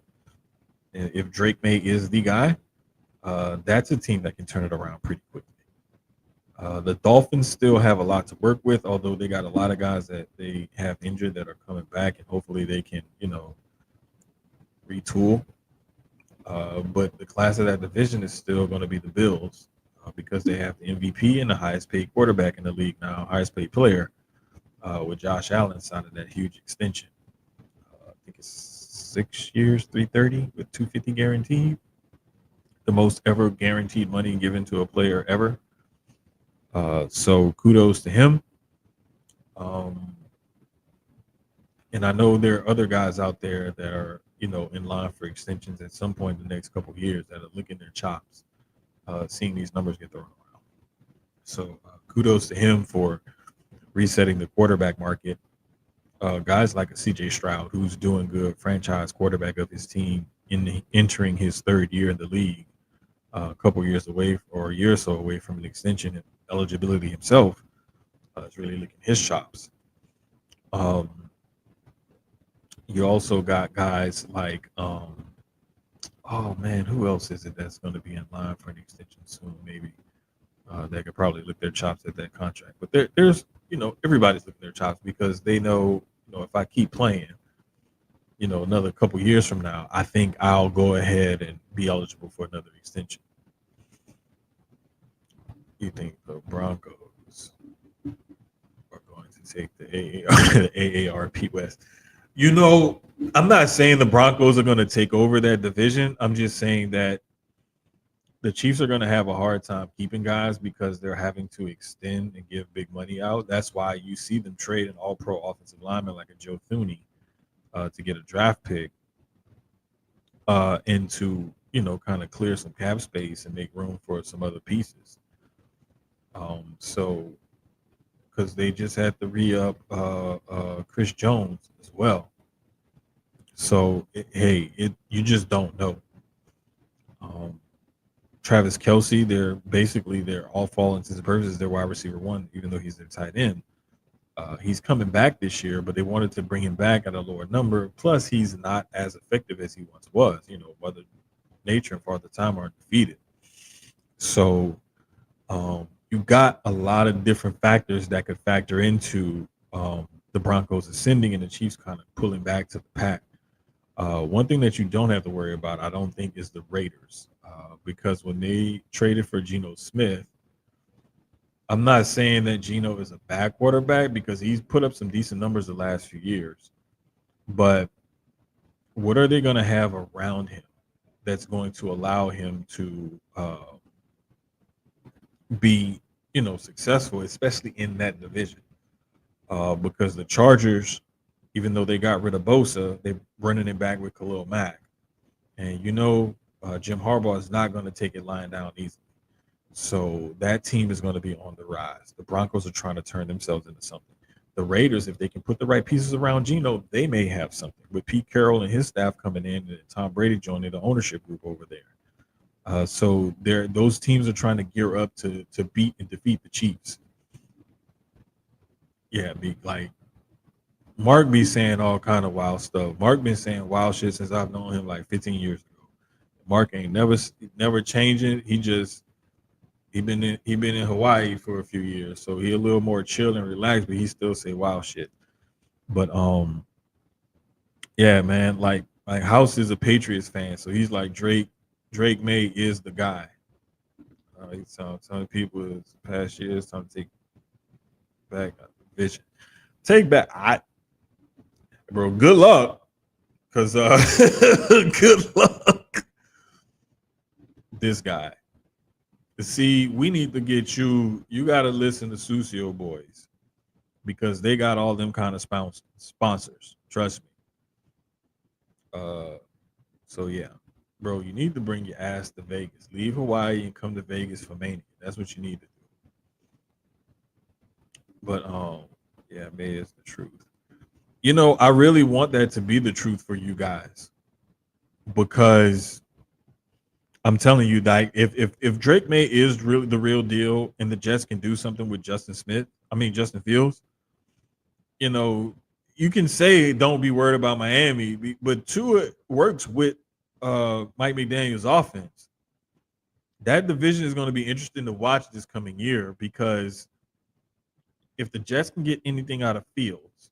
and if Drake May is the guy, that's a team that can turn it around pretty quickly. The Dolphins still have a lot to work with, although they got a lot of guys that they have injured that are coming back, and hopefully they can, retool. But the class of that division is still going to be the Bills, because they have the MVP and the highest paid quarterback in the league now, highest paid player, with Josh Allen signing that huge extension. I think it's 6 years, 330 with 250 guaranteed, the most ever guaranteed money given to a player ever. So kudos to him. And I know there are other guys out there that are, in line for extensions at some point in the next couple of years that are licking their chops, seeing these numbers get thrown around. So kudos to him for resetting the quarterback market. Guys like a CJ Stroud, who's doing good, franchise quarterback of his team, entering his third year in the league, a couple years away, or a year or so away from an extension and eligibility himself, is really licking his chops. You also got guys like, oh man, who else is it that's going to be in line for an extension soon? Maybe that could probably lick their chops at that contract. But there's, everybody's licking their chops because they know, if I keep playing, another couple years from now, I think I'll go ahead and be eligible for another extension. You think the Broncos are going to take the AARP West? I'm not saying the Broncos are going to take over that division. I'm just saying that the Chiefs are going to have a hard time keeping guys because they're having to extend and give big money out. That's why you see them trade an all-pro offensive lineman like a Joe Thuney to get a draft pick, and to, kind of clear some cap space and make room for some other pieces. So because they just had to re-up Chris Jones as well. So, you just don't know. Travis Kelce, they're all for all intents and purposes, their wide receiver one, even though he's their tight end. He's coming back this year, but they wanted to bring him back at a lower number. Plus, he's not as effective as he once was. Mother Nature and Father Time are defeated. So, you got a lot of different factors that could factor into the Broncos ascending and the Chiefs kind of pulling back to the pack. One thing that you don't have to worry about, I don't think, is the Raiders, because when they traded for Geno Smith, I'm not saying that Geno is a bad quarterback because he's put up some decent numbers the last few years. But what are they going to have around him that's going to allow him to be, successful, especially in that division? Because the Chargers, even though they got rid of Bosa, they're running it back with Khalil Mack. And Jim Harbaugh is not going to take it lying down easily. So that team is going to be on the rise. The Broncos are trying to turn themselves into something. the Raiders, if they can put the right pieces around Geno, they may have something. With Pete Carroll and his staff coming in, and Tom Brady joining the ownership group over there. So those teams are trying to gear up to beat and defeat the Chiefs. Yeah, be like Mark be saying all kind of wild stuff. Mark been saying wild shit since I've known him like 15 years ago. Mark ain't never changing. He been in Hawaii for a few years, so he a little more chill and relaxed, but he still say wild shit. But yeah, man, like House is a Patriots fan, so he's like Drake May is the guy. He's telling people it's past years time to take back vision. Take back, bro. Good luck, cause good luck. This guy. See, we need to get you. You got to listen to Susio Boys because they got all them kind of sponsors. Trust me. So yeah, bro, you need to bring your ass to Vegas. Leave Hawaii and come to Vegas for Mania. That's what you need to do. But yeah, May is the truth. I really want that to be the truth for you guys because I'm telling you, like, if Drake May is really the real deal and the Jets can do something with Justin Fields, you know, you can say don't be worried about Miami, but Tua works with Mike McDaniel's offense. That division is going to be interesting to watch this coming year because if the Jets can get anything out of Fields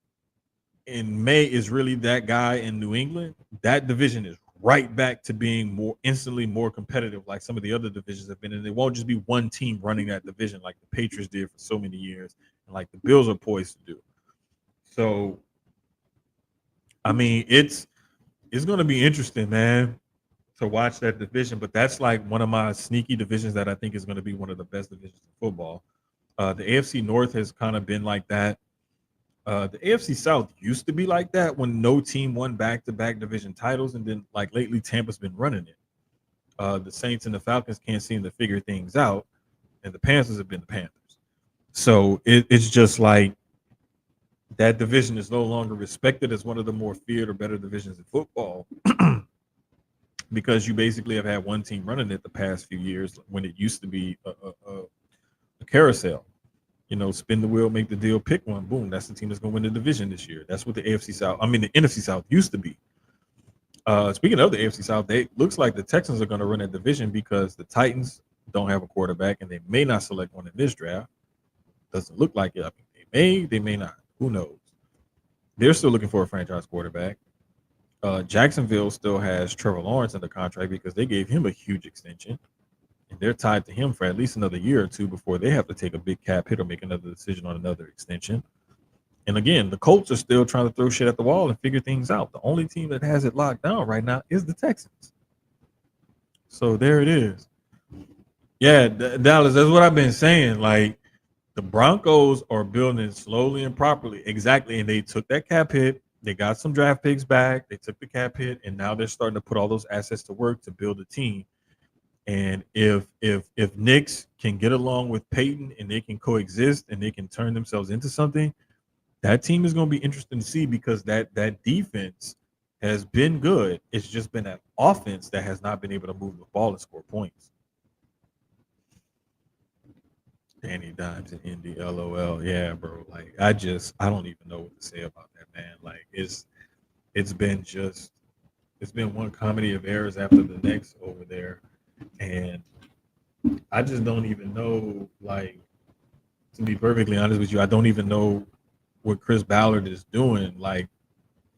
and May is really that guy in New England, that division is right back to being more competitive like some of the other divisions have been. And it won't just be one team running that division like the Patriots did for so many years and like the Bills are poised to do. So, I mean, it's going to be interesting, man, to watch that division. But that's like one of my sneaky divisions that I think is going to be one of the best divisions in football. The AFC North has kind of been like that. The AFC South used to be like that when no team won back-to-back division titles, and then like lately Tampa's been running it. The Saints and the Falcons can't seem to figure things out, and the Panthers have been the Panthers. So it's just like that division is no longer respected as one of the more feared or better divisions in football because you basically have had one team running it the past few years when it used to be a carousel. Spin the wheel, make the deal, pick one, boom. That's the team that's going to win the division this year. That's what the NFC South used to be. Speaking of the AFC South, they looks like the Texans are going to run that division because the Titans don't have a quarterback, and they may not select one in this draft. Doesn't look like it. I mean, they may not. Who knows? They're still looking for a franchise quarterback. Jacksonville still has Trevor Lawrence under contract because they gave him a huge extension. And they're tied to him for at least another year or two before they have to take a big cap hit or make another decision on another extension. And again, the Colts are still trying to throw shit at the wall and figure things out. The only team that has it locked down right now is the Texans. So there it is. Yeah, Dallas, that's what I've been saying. Like, the Broncos are building slowly and properly. Exactly. And they took that cap hit. They got some draft picks back. They took the cap hit. And now they're starting to put all those assets to work to build a team. And if Knicks can get along with Peyton and they can coexist and they can turn themselves into something, that team is going to be interesting to see because that defense has been good. It's just been that offense that has not been able to move the ball and score points. Danny Dimes and Indy, LOL. Yeah, bro. Like I don't even know what to say about that, man. Like it's been one comedy of errors after the next over there. And I just don't even know, like, to be perfectly honest with you, I don't even know what Chris Ballard is doing. Like,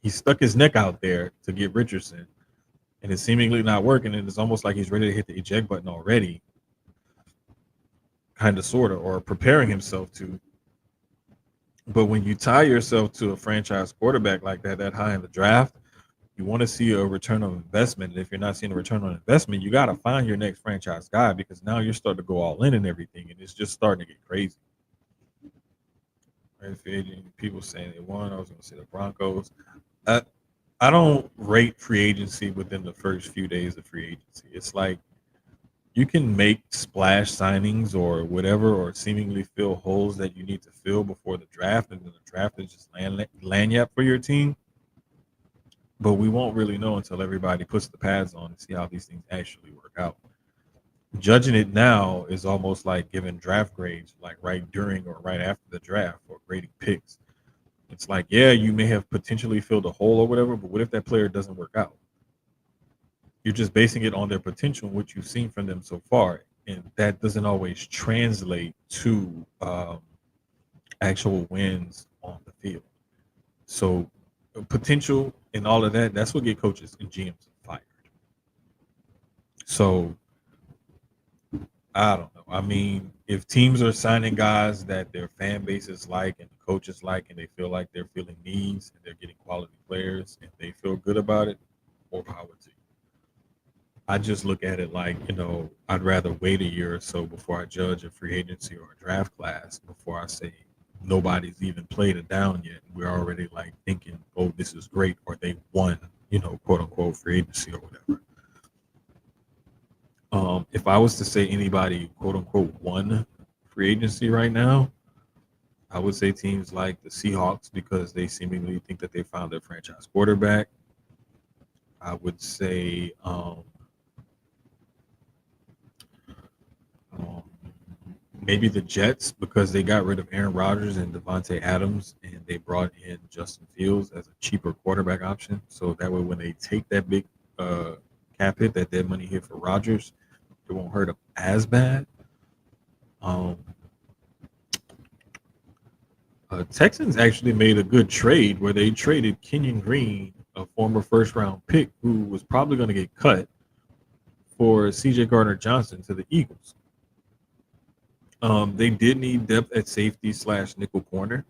he stuck his neck out there to get Richardson, and it's seemingly not working. And it's almost like he's ready to hit the eject button already, kind of, sort of, or preparing himself to. But when you tie yourself to a franchise quarterback like that high in the draft, you want to see a return on investment. And if you're not seeing a return on investment, you got to find your next franchise guy because now you're starting to go all in and everything, and it's just starting to get crazy. People saying they won. I was going to say the Broncos. I don't rate free agency within the first few days of free agency. It's like you can make splash signings or whatever, or seemingly fill holes that you need to fill before the draft, and then the draft is just lanyard for your team. But we won't really know until everybody puts the pads on and see how these things actually work out. Judging it now is almost like giving draft grades, like right during or right after the draft, or grading picks. It's like, yeah, you may have potentially filled a hole or whatever, but what if that player doesn't work out? You're just basing it on their potential, what you've seen from them so far, and that doesn't always translate to actual wins on the field. So potential and all of that's what get coaches and GMs fired. So I don't know. I mean, if teams are signing guys that their fan bases like and the coaches like, and they feel like they're filling needs and they're getting quality players and they feel good about it, more power to you. I just look at it like, I'd rather wait a year or so before I judge a free agency or a draft class before I say nobody's even played it down yet. We're already like thinking, oh, this is great, or they won, quote unquote free agency or whatever. If I was to say anybody, quote unquote, won free agency right now, I would say teams like the Seahawks, because they seemingly think that they found their franchise quarterback. I would say maybe the Jets, because they got rid of Aaron Rodgers and Devontae Adams, and they brought in Justin Fields as a cheaper quarterback option. So that way, when they take that big cap hit, that dead money hit for Rodgers, it won't hurt them as bad. Texans actually made a good trade where they traded Kenyon Green, a former first-round pick who was probably going to get cut, for C.J. Gardner-Johnson to the Eagles. They did need depth at safety / nickel corner.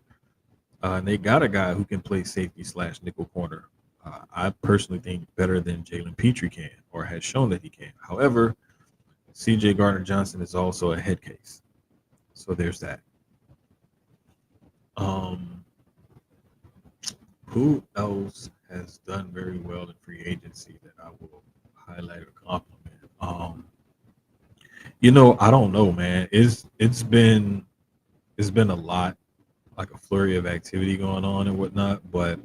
And they got a guy who can play safety / nickel corner. I personally think better than Jalen Petrie can, or has shown that he can. However, C.J. Gardner-Johnson is also a head case. So there's that. Who else has done very well in free agency that I will highlight or compliment? I don't know, man. It's been a lot, like a flurry of activity going on and whatnot, but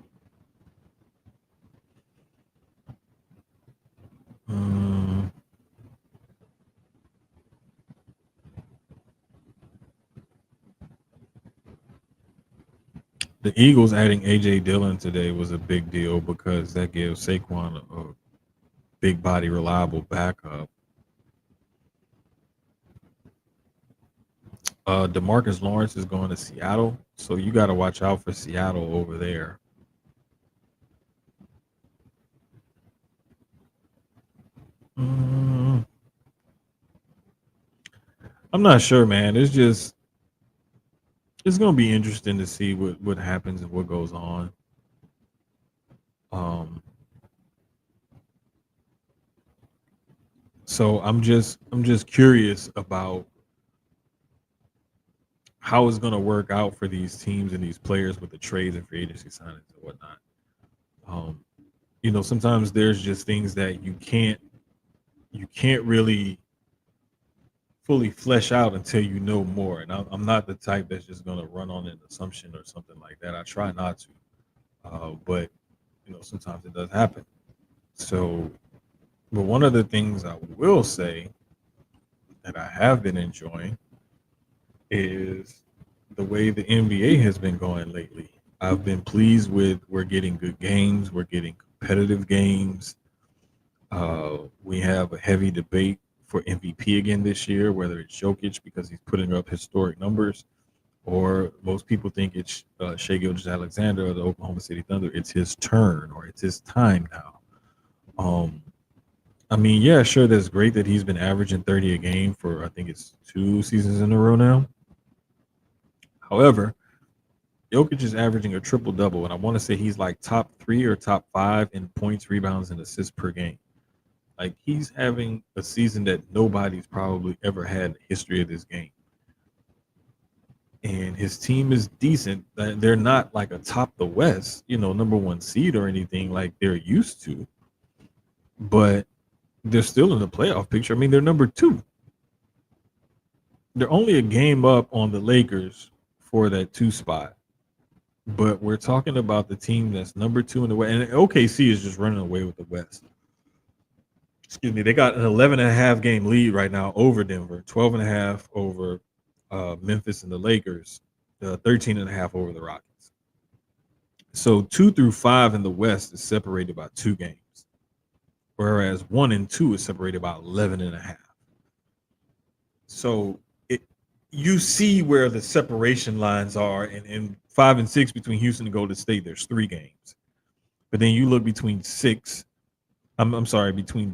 the Eagles adding AJ Dillon today was a big deal because that gives Saquon a big body, reliable backup. DeMarcus Lawrence is going to Seattle, so you got to watch out for Seattle over there. I'm not sure, man. It's going to be interesting to see what happens and what goes on. So I'm just curious about how it's going to work out for these teams and these players with the trades and free agency signings and whatnot. Sometimes there's just things that you can't really fully flesh out until you know more. And I'm not the type that's just going to run on an assumption or something like that. I try not to, but sometimes it does happen. So, but one of the things I will say that I have been enjoying is the way the NBA has been going lately. I've been pleased with, we're getting good games, we're getting competitive games. We have a heavy debate for MVP again this year, whether it's Jokic because he's putting up historic numbers, or most people think it's Shai Gilgeous-Alexander of the Oklahoma City Thunder. It's his turn, or it's his time now. I mean, yeah, sure, that's great that he's been averaging 30 a game for, I think it's 2 seasons in a row now. However, Jokic is averaging a triple-double, and I want to say he's like top 3 or top 5 in points, rebounds, and assists per game. Like, he's having a season that nobody's probably ever had in the history of this game. And his team is decent. They're not like a top the West, number 1 seed or anything like they're used to. But they're still in the playoff picture. I mean, they're number 2. They're only a game up on the Lakers for that 2 spot. But we're talking about the team that's number 2 in the West. And OKC is just running away with the West. Excuse me. They got an 11.5 game lead right now over Denver, 12.5 over Memphis and the Lakers, 13.5 over the Rockets. So 2 through 5 in the West is separated by 2 games, whereas 1 and 2 is separated by 11.5. So you see where the separation lines are, and in 5 and 6 between Houston and Golden State, there's 3 games. But then you look between between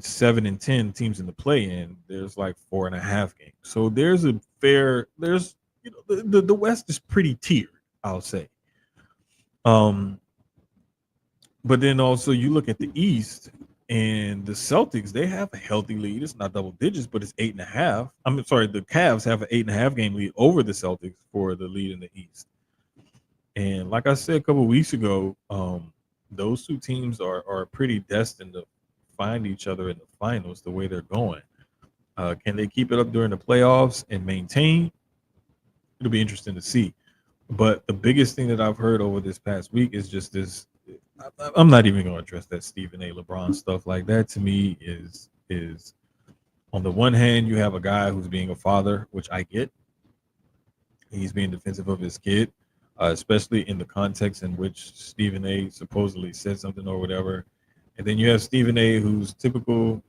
7 and 10 teams in the play-in, there's like 4.5 games. So there's the West is pretty tiered, I'll say. But then also you look at the East, and the Celtics, they have a healthy lead. It's not double digits, but it's 8.5. I'm sorry, the Cavs have an 8.5 game lead over the Celtics for the lead in the East. And like I said a couple of weeks ago, those 2 teams are pretty destined to find each other in the finals the way they're going. Can they keep it up during the playoffs and maintain? It'll be interesting to see. But the biggest thing that I've heard over this past week is just this. I'm not even going to address that Stephen A. LeBron stuff. Like that to me is on the one hand, you have a guy who's being a father, which I get. He's being defensive of his kid, especially in the context in which Stephen A. supposedly said something or whatever. And then you have Stephen A., who's typical,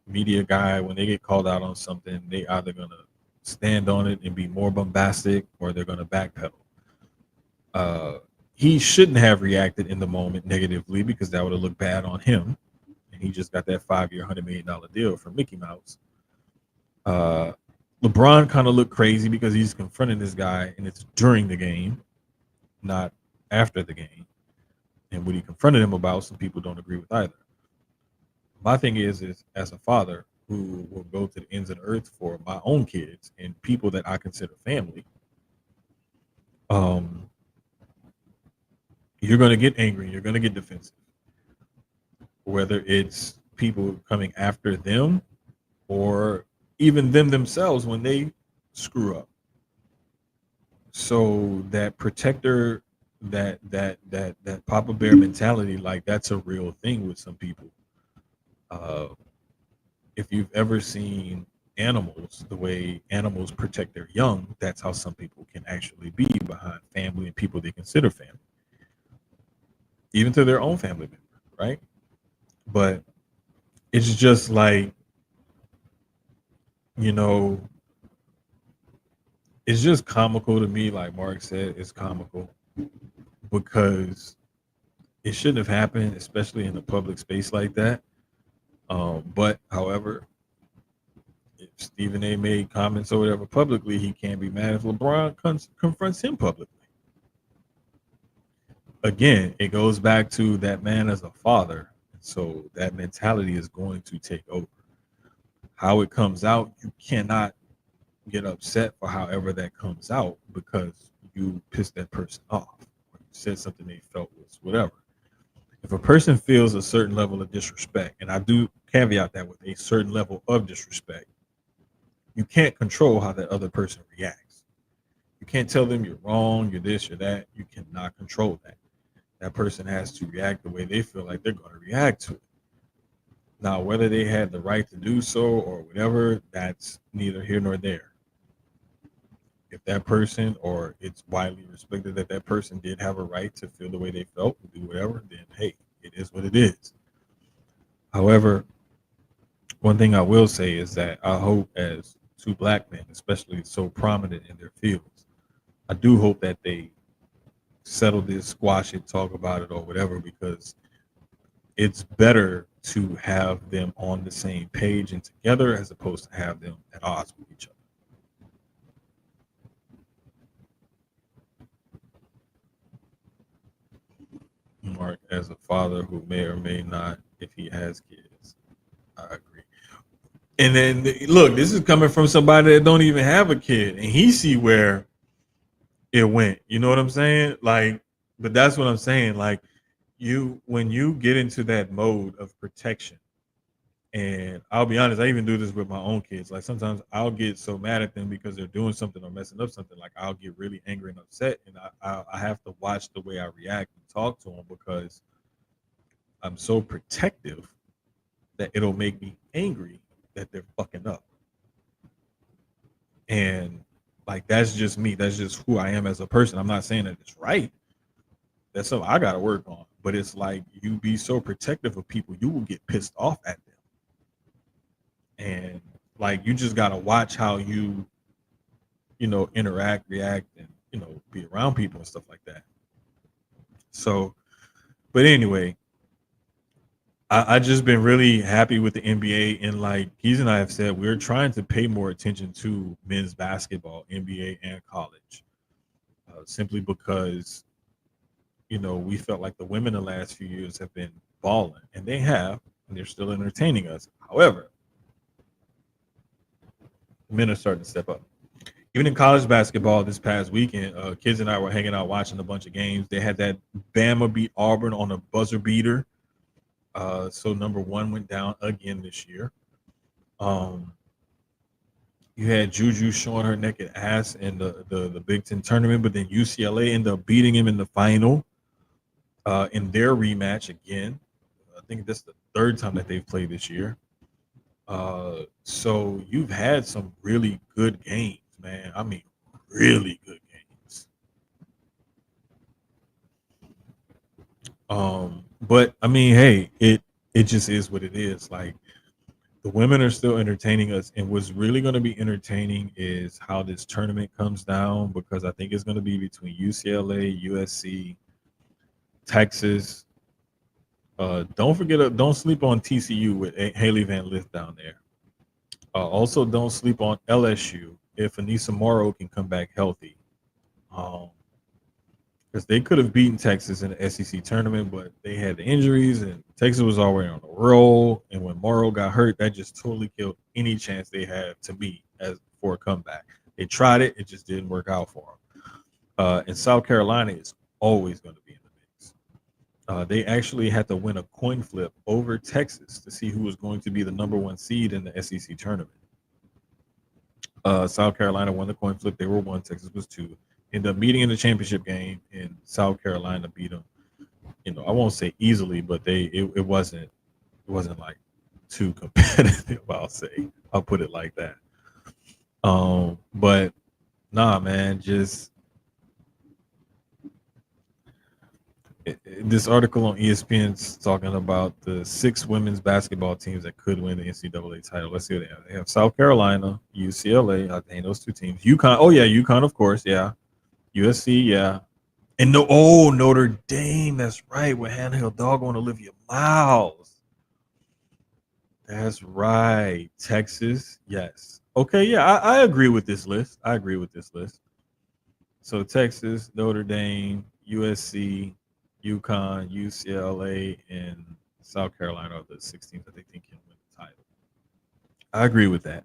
media guy. When they get called out on something, they either going to stand on it and be more bombastic, or they're going to backpedal. He shouldn't have reacted in the moment negatively, because that would have looked bad on him. And he just got that 5-year, $100 million deal from Mickey Mouse. LeBron kind of looked crazy because he's confronting this guy, and it's during the game, not after the game. And what he confronted him about, some people don't agree with either. My thing is as a father who will go to the ends of the earth for my own kids and people that I consider family, you're going to get angry. You're going to get defensive. Whether it's people coming after them or even them themselves when they screw up. So that protector, that Papa Bear mentality, like that's a real thing with some people. If you've ever seen animals, the way animals protect their young, that's how some people can actually be behind family and people they consider family. Even to their own family member, right? But it's just like, it's just comical to me. Like Mark said, it's comical because it shouldn't have happened, especially in a public space like that. But however, if Stephen A. made comments or whatever publicly, he can't be mad if LeBron confronts him publicly. Again, it goes back to that man as a father. So that mentality is going to take over. How it comes out, you cannot get upset for however that comes out because you pissed that person off. Or you said something they felt was whatever. If a person feels a certain level of disrespect, and I do caveat that with a certain level of disrespect, you can't control how that other person reacts. You can't tell them you're wrong, you're this, you're that. You cannot control that. That person has to react the way they feel like they're going to react to it. Now, whether they had the right to do so or whatever, that's neither here nor there. If that person, or it's widely respected that that person did have a right to feel the way they felt and do whatever, then hey, it is what it is. However, one thing I will say is that I hope, as 2 black men, especially so prominent in their fields, I do hope that they settle this, squash it, talk about it, or whatever, because it's better to have them on the same page and together as opposed to have them at odds with each other. Mark, as a father who may or may not, if he has kids, I agree. And then look, this is coming from somebody that don't even have a kid, and he see where it went. You know what I'm saying? Like, but that's what I'm saying. Like, when you get into that mode of protection, And I'll be honest, I even do this with my own kids. Like sometimes I'll get so mad at them because they're doing something or messing up something. Like I'll get really angry and upset, and I have to watch the way I react and talk to them because I'm so protective that it'll make me angry that they're fucking up. And like that's just me. That's just who I am as a person. I'm not saying that it's right. That's something I gotta work on. But it's like you be so protective of people, you will get pissed off at them. And like you just gotta watch how interact, react, and be around people and stuff like that. So, but anyway, I just been really happy with the NBA, and like Keys and I have said, we're trying to pay more attention to men's basketball, NBA and college, simply because we felt like the women the last few years have been balling, and they have, and they're still entertaining us. However, men are starting to step up. Even in college basketball this past weekend, kids and I were hanging out watching a bunch of games. They had that Bama beat Auburn on a buzzer beater. So number one went down again this year. Um, you had Juju showing her naked ass in the Big Ten tournament, but then UCLA ended up beating him in the final in their rematch again. I think that's the third time that they've played this year. So you've had some really good games, man. I mean, really good games. But I mean, hey, it just is what it is. Like the women are still entertaining us, and what's really going to be entertaining is how this tournament comes down because I think it's going to be between UCLA, USC, Texas. Don't sleep on TCU with Haley Van Lith down there. Also, don't sleep on LSU if Anissa Morrow can come back healthy. Because they could have beaten Texas in the SEC tournament, but they had the injuries, and Texas was already on the roll. And when Morrow got hurt, that just totally killed any chance they had to me as for a comeback. They tried it; it just didn't work out for them. And South Carolina is always going to be in the mix. They actually had to win a coin flip over Texas to see who was going to be the number one seed in the SEC tournament. South Carolina won the coin flip; they were one. Texas was two. Ended up meeting in the championship game, and South Carolina beat them. I won't say easily, but it wasn't like too competitive. I'll put it like that. But nah, man, just this article on ESPN's talking about the 6 women's basketball teams that could win the NCAA title. Let's see what they have. They have South Carolina, UCLA. I think those 2 teams. UConn. Oh yeah, UConn, of course. Yeah. USC, yeah. And Notre Dame, that's right, with handheld dog on Olivia Miles. That's right. Texas, yes. Okay, yeah, I agree with this list. So Texas, Notre Dame, USC, UConn, UCLA, and South Carolina are the 6 teams that they think can win the title. I agree with that.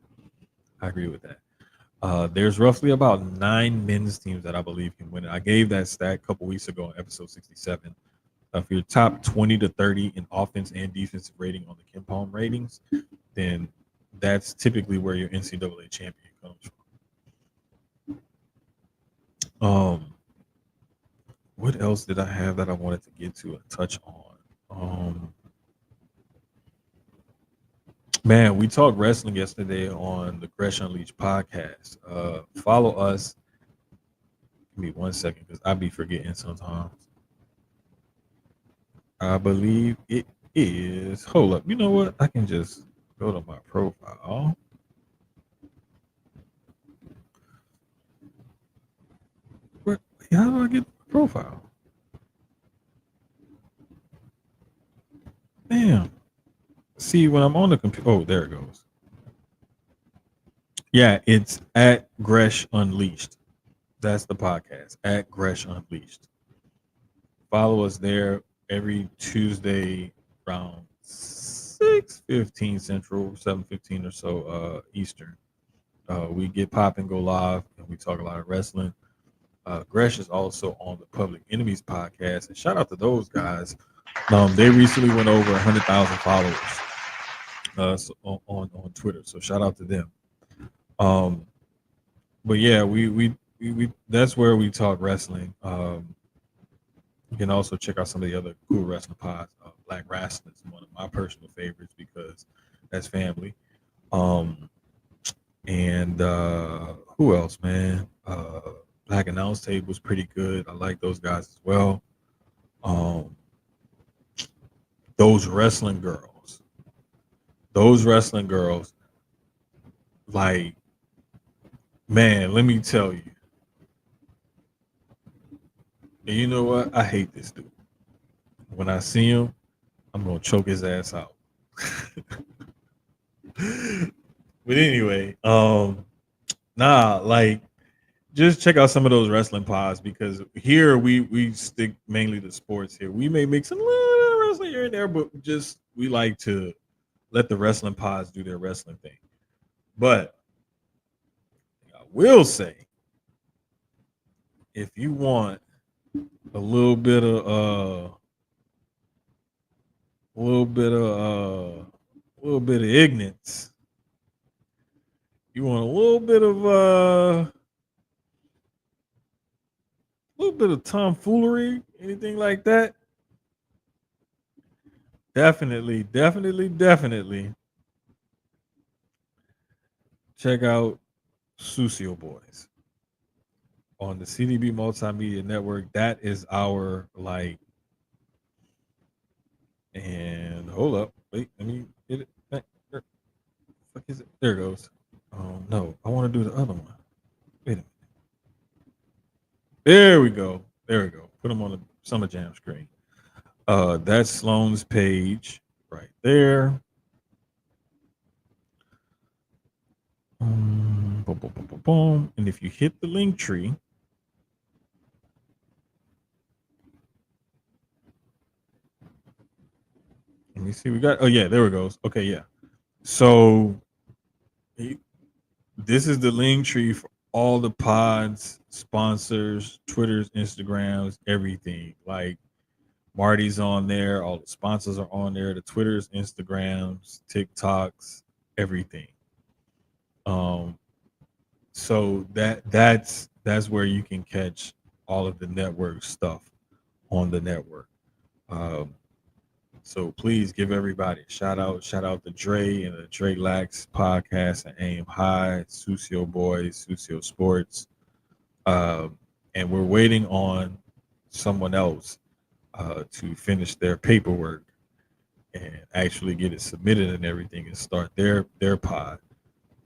There's roughly about 9 men's teams that I believe can win it. I gave that stat a couple weeks ago in episode 67. If you're top 20 to 30 in offense and defensive rating on the KenPom ratings, then that's typically where your NCAA champion comes from. What else did I have that I wanted to get to and touch on? Man, we talked wrestling yesterday on the Gresh Unleashed podcast. Follow us. Give me 1 second because I be forgetting sometimes. I believe it is. Hold up. You know what? I can just go to my profile. How do I get the profile? Damn. See, when I'm on the computer. Oh, there it goes. Yeah, it's at Gresh Unleashed. That's the podcast, at Gresh Unleashed. Follow us there every Tuesday around 6:15 Central, 7:15 or so Eastern. We get pop and go live, and we talk a lot of wrestling. Gresh is also on the Public Enemies podcast, and shout out to those guys. They recently went over 100,000 followers. on Twitter. So shout out to them. Um, but yeah, we that's where we talk wrestling. You can also check out some of the other cool wrestling pods. Black Wrestling is one of my personal favorites because that's family. Um, and who else, man? Black Announce Table was pretty good. I like those guys as well. Um, those wrestling girls, those wrestling girls, like, man, let me tell you. And you know what? I hate this dude. When I see him, I'm gonna choke his ass out. But anyway, nah, like just check out some of those wrestling pods because here we stick mainly to sports here. We may mix a little bit of wrestling here and there, but just we like to let the wrestling pods do their wrestling thing. But I will say, if you want a little bit of a little bit of a little bit of ignorance, you want a little bit of tomfoolery, anything like that, definitely check out Sucio Boys on the CDB Multimedia Network. That is our like. And hold up, wait, let me get it back. Where the fuck is it? There it goes. Oh no, I want to do the other one. Wait a minute. There we go. There we go. Put them on the Summer Jam screen. That's Sloan's page right there. Boom, boom, boom, boom, boom. And if you hit the link tree, let me see. We got. Oh yeah, there it goes. Okay, yeah. So this is the link tree for all the pods, sponsors, Twitters, Instagrams, everything. Like Marty's on there. All the sponsors are on there. The Twitters, Instagrams, TikToks, everything. Um, so that's where you can catch all of the network stuff on the network. Um, so please give everybody a shout out. Shout out to Dre and the Dre Lax podcast and Aim High, Sucio Boys, Sucio Sports. And we're waiting on someone else to finish their paperwork and actually get it submitted and everything and start their pod.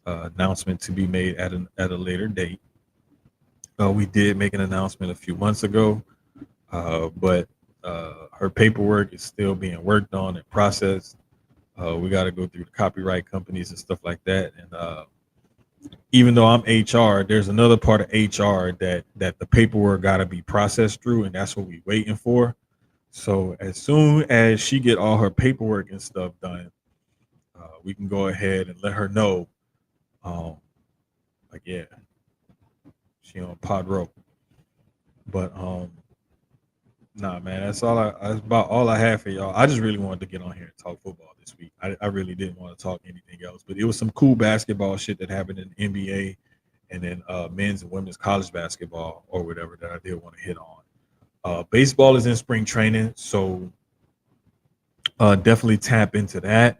Announcement to be made at a later date. We did make an announcement a few months ago, but her paperwork is still being worked on and processed. We got to go through the copyright companies and stuff like that. And even though I'm HR, there's another part of HR that the paperwork got to be processed through, and that's what we're waiting for. So as soon as she get all her paperwork and stuff done, we can go ahead and let her know. Um, like yeah, she on pod row. But nah, man, that's about all I have for y'all. I just really wanted to get on here and talk football this week. I really didn't want to talk anything else, but it was some cool basketball shit that happened in the NBA and then men's and women's college basketball or whatever that I did want to hit on. Baseball is in spring training, so definitely tap into that.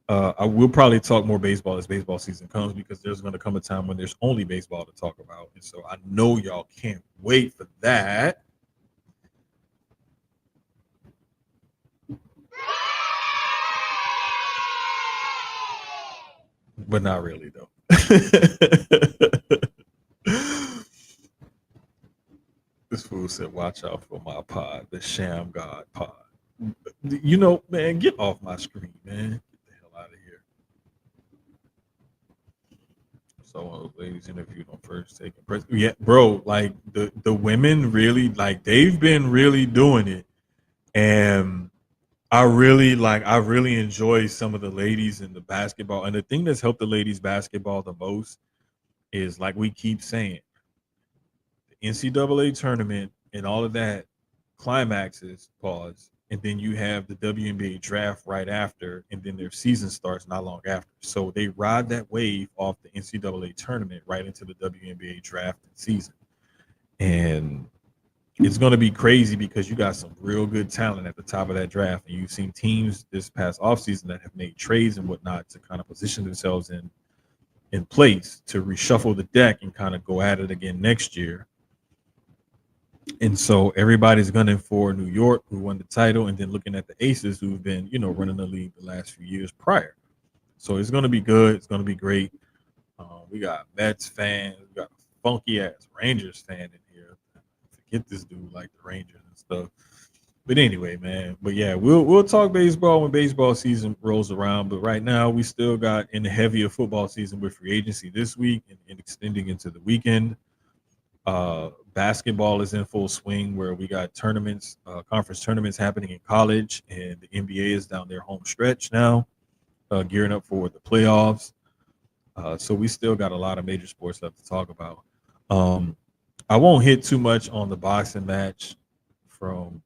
I will probably talk more baseball as baseball season comes because there's going to come a time when there's only baseball to talk about, and so I know y'all can't wait for that. But not really though. This fool said, "Watch out for my pod, the Sham God pod." You know, man, get off my screen, man. Get the hell out of here. So one of those ladies interviewed on first taking press. Yeah, bro, like the women really like they've been really doing it. And I really enjoy some of the ladies in the basketball. And the thing that's helped the ladies basketball the most is like we keep saying, the NCAA tournament and all of that climaxes, pause, and then you have the WNBA draft right after, and then their season starts not long after. So they ride that wave off the NCAA tournament right into the WNBA draft and season. And it's going to be crazy because you got some real good talent at the top of that draft. And you've seen teams this past offseason that have made trades and whatnot to kind of position themselves in place to reshuffle the deck and kind of go at it again next year. And so everybody's gunning for New York, who won the title, and then looking at the Aces, who've been, running the league the last few years prior. So it's going to be good. It's going to be great. We got Mets fans. We got a funky ass Rangers fan in here. Forget this dude like the Rangers and stuff. But anyway, man. But yeah, we'll talk baseball when baseball season rolls around. But right now, we still got in the heavier football season with free agency this week and extending into the weekend. Basketball is in full swing where we got tournaments, conference tournaments happening in college, and the NBA is down their home stretch now, gearing up for the playoffs. So we still got a lot of major sports left to talk about. I won't hit too much on the boxing match from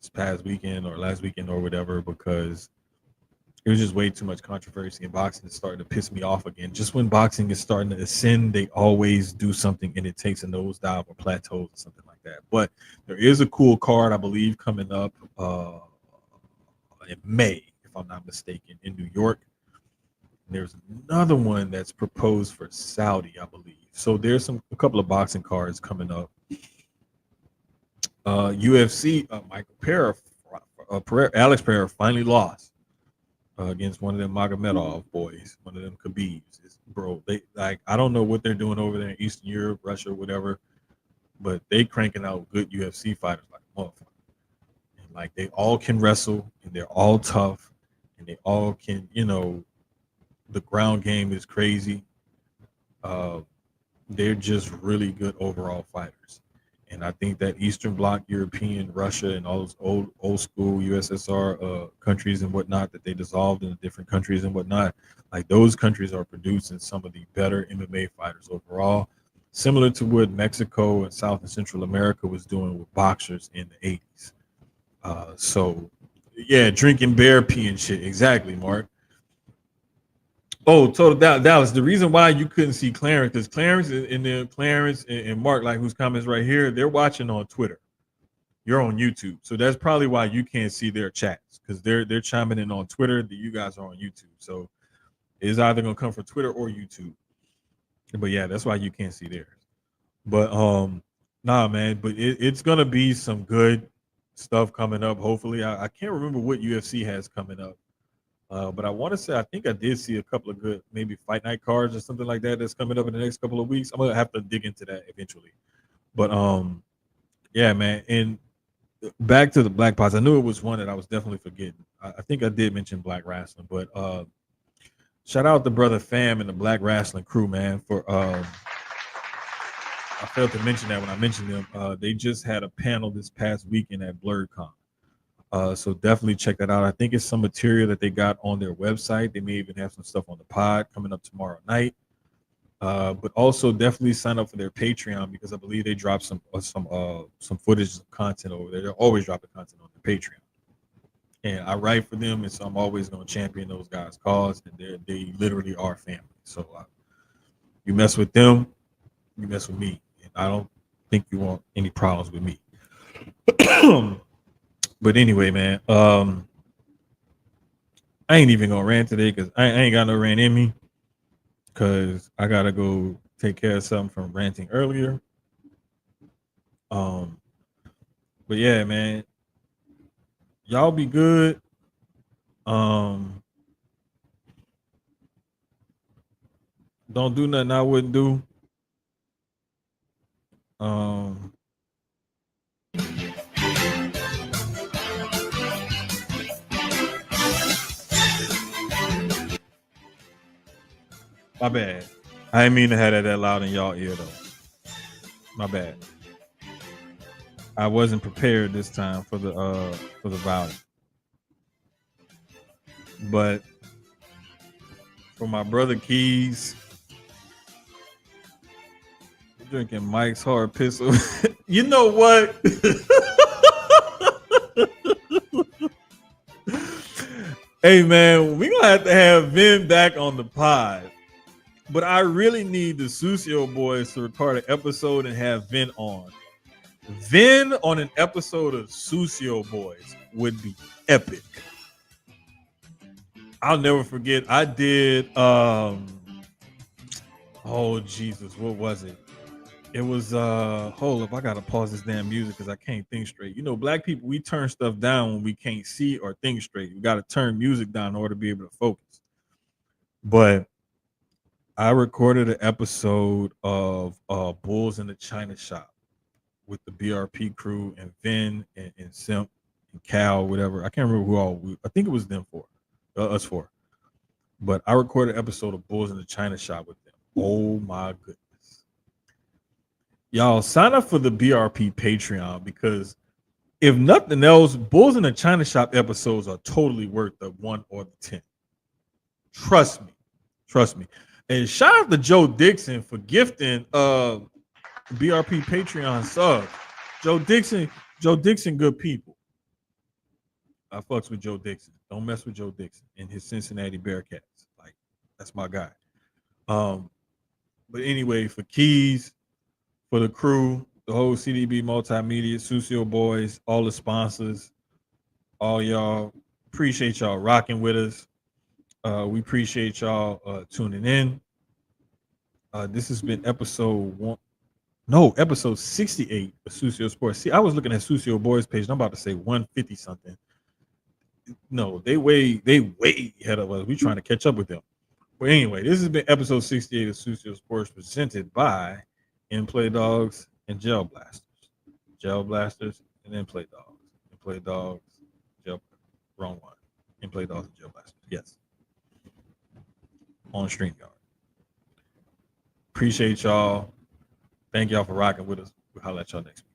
this past weekend or last weekend or whatever, because it was just way too much controversy, and boxing is starting to piss me off again. Just when boxing is starting to ascend, they always do something and it takes a nosedive or plateaus or something like that. But there is a cool card, I believe, coming up in May, if I'm not mistaken, in New York. And there's another one that's proposed for Saudi, I believe. So there's a couple of boxing cards coming up. UFC, Alex Pereira finally lost against one of them Magomedov boys, one of them Khabibs. Bro, they I don't know what they're doing over there in Eastern Europe, Russia, whatever, but they cranking out good UFC fighters like a motherfucker. And like they all can wrestle, and they're all tough, and they all can, the ground game is crazy. They're just really good overall fighters. And I think that Eastern Bloc, European, Russia, and all those old school USSR countries and whatnot that they dissolved into different countries and whatnot, like those countries are producing some of the better MMA fighters overall, similar to what Mexico and South and Central America was doing with boxers in the 80s. So, yeah, drinking beer pee and shit. Exactly, Mark. Oh, total Dallas. The reason why you couldn't see Clarence, because Clarence and Mark, like whose comments right here, they're watching on Twitter. You're on YouTube, so that's probably why you can't see their chats, because they're chiming in on Twitter. You guys are on YouTube, so it's either gonna come from Twitter or YouTube. But yeah, that's why you can't see theirs. But nah, man. But it's gonna be some good stuff coming up. Hopefully, I can't remember what UFC has coming up. But I want to say, I think I did see a couple of good, maybe fight night cards or something like that that's coming up in the next couple of weeks. I'm gonna have to dig into that eventually. But yeah, man. And back to the Black Pots. I knew it was one that I was definitely forgetting. I think I did mention Black Wrestling, but shout out to Brother Fam and the Black Wrestling crew, man. For I failed to mention that when I mentioned them. They just had a panel this past weekend at BlurredCon. So definitely check that out. I think it's some material that they got on their website. They may even have some stuff on the pod coming up tomorrow night. But also definitely sign up for their Patreon, because I believe they drop some footage of content over there. They're always dropping content on their Patreon, and I write for them, and so I'm always going to champion those guys' cause. And they literally are family. So you mess with them, you mess with me, and I don't think you want any problems with me. But anyway, man, I ain't even gonna rant today because I ain't got no rant in me, because I gotta go take care of something from ranting earlier. But yeah, man, y'all be good. Don't do nothing I wouldn't do. My bad. I didn't mean to have that loud in y'all ear though. My bad. I wasn't prepared this time for the volume. But for my brother Keyz, drinking Mike's hard pistol. You know what? Hey man, we gonna have to have Vin back on the pod. But I really need the Susio boys to record an episode and have Vin on. Vin on an episode of Susio Boys would be epic. I'll never forget. I did oh Jesus, what was it? It was hold up, I gotta pause this damn music because I can't think straight. You know, black people, we turn stuff down when we can't see or think straight. We gotta turn music down in order to be able to focus. But I recorded an episode of Bulls in the China Shop with the BRP crew and Vin and Simp and Cal, whatever. I can't remember who all. I think it was them four, us four. But I recorded an episode of Bulls in the China Shop with them. Oh my goodness. Y'all sign up for the BRP Patreon because if nothing else, Bulls in the China Shop episodes are totally worth the 1 or the 10. Trust me. Trust me. And shout out to Joe Dixon for gifting BRP Patreon subs. Joe Dixon, good people. I fucks with Joe Dixon. Don't mess with Joe Dixon and his Cincinnati Bearcats. Like, that's my guy. But anyway, for Keyz, for the crew, the whole CDB Multimedia, Susio Boys, all the sponsors, all y'all, appreciate y'all rocking with us. We appreciate y'all tuning in. This has been episode 68 of Susio Sports. See, I was looking at Susio Boys page, and I'm about to say 150 something. No, they way ahead of us. We trying to catch up with them. But anyway, this has been episode 68 of Susio Sports, presented by Inplay Dogs and Gel Blasters. Gel Blasters and Inplay Dogs. Inplay Dogs, wrong one. Inplay Dogs and Gel Blasters. Yes. On StreamYard. Appreciate y'all. Thank y'all for rocking with us. We'll holler at y'all next week.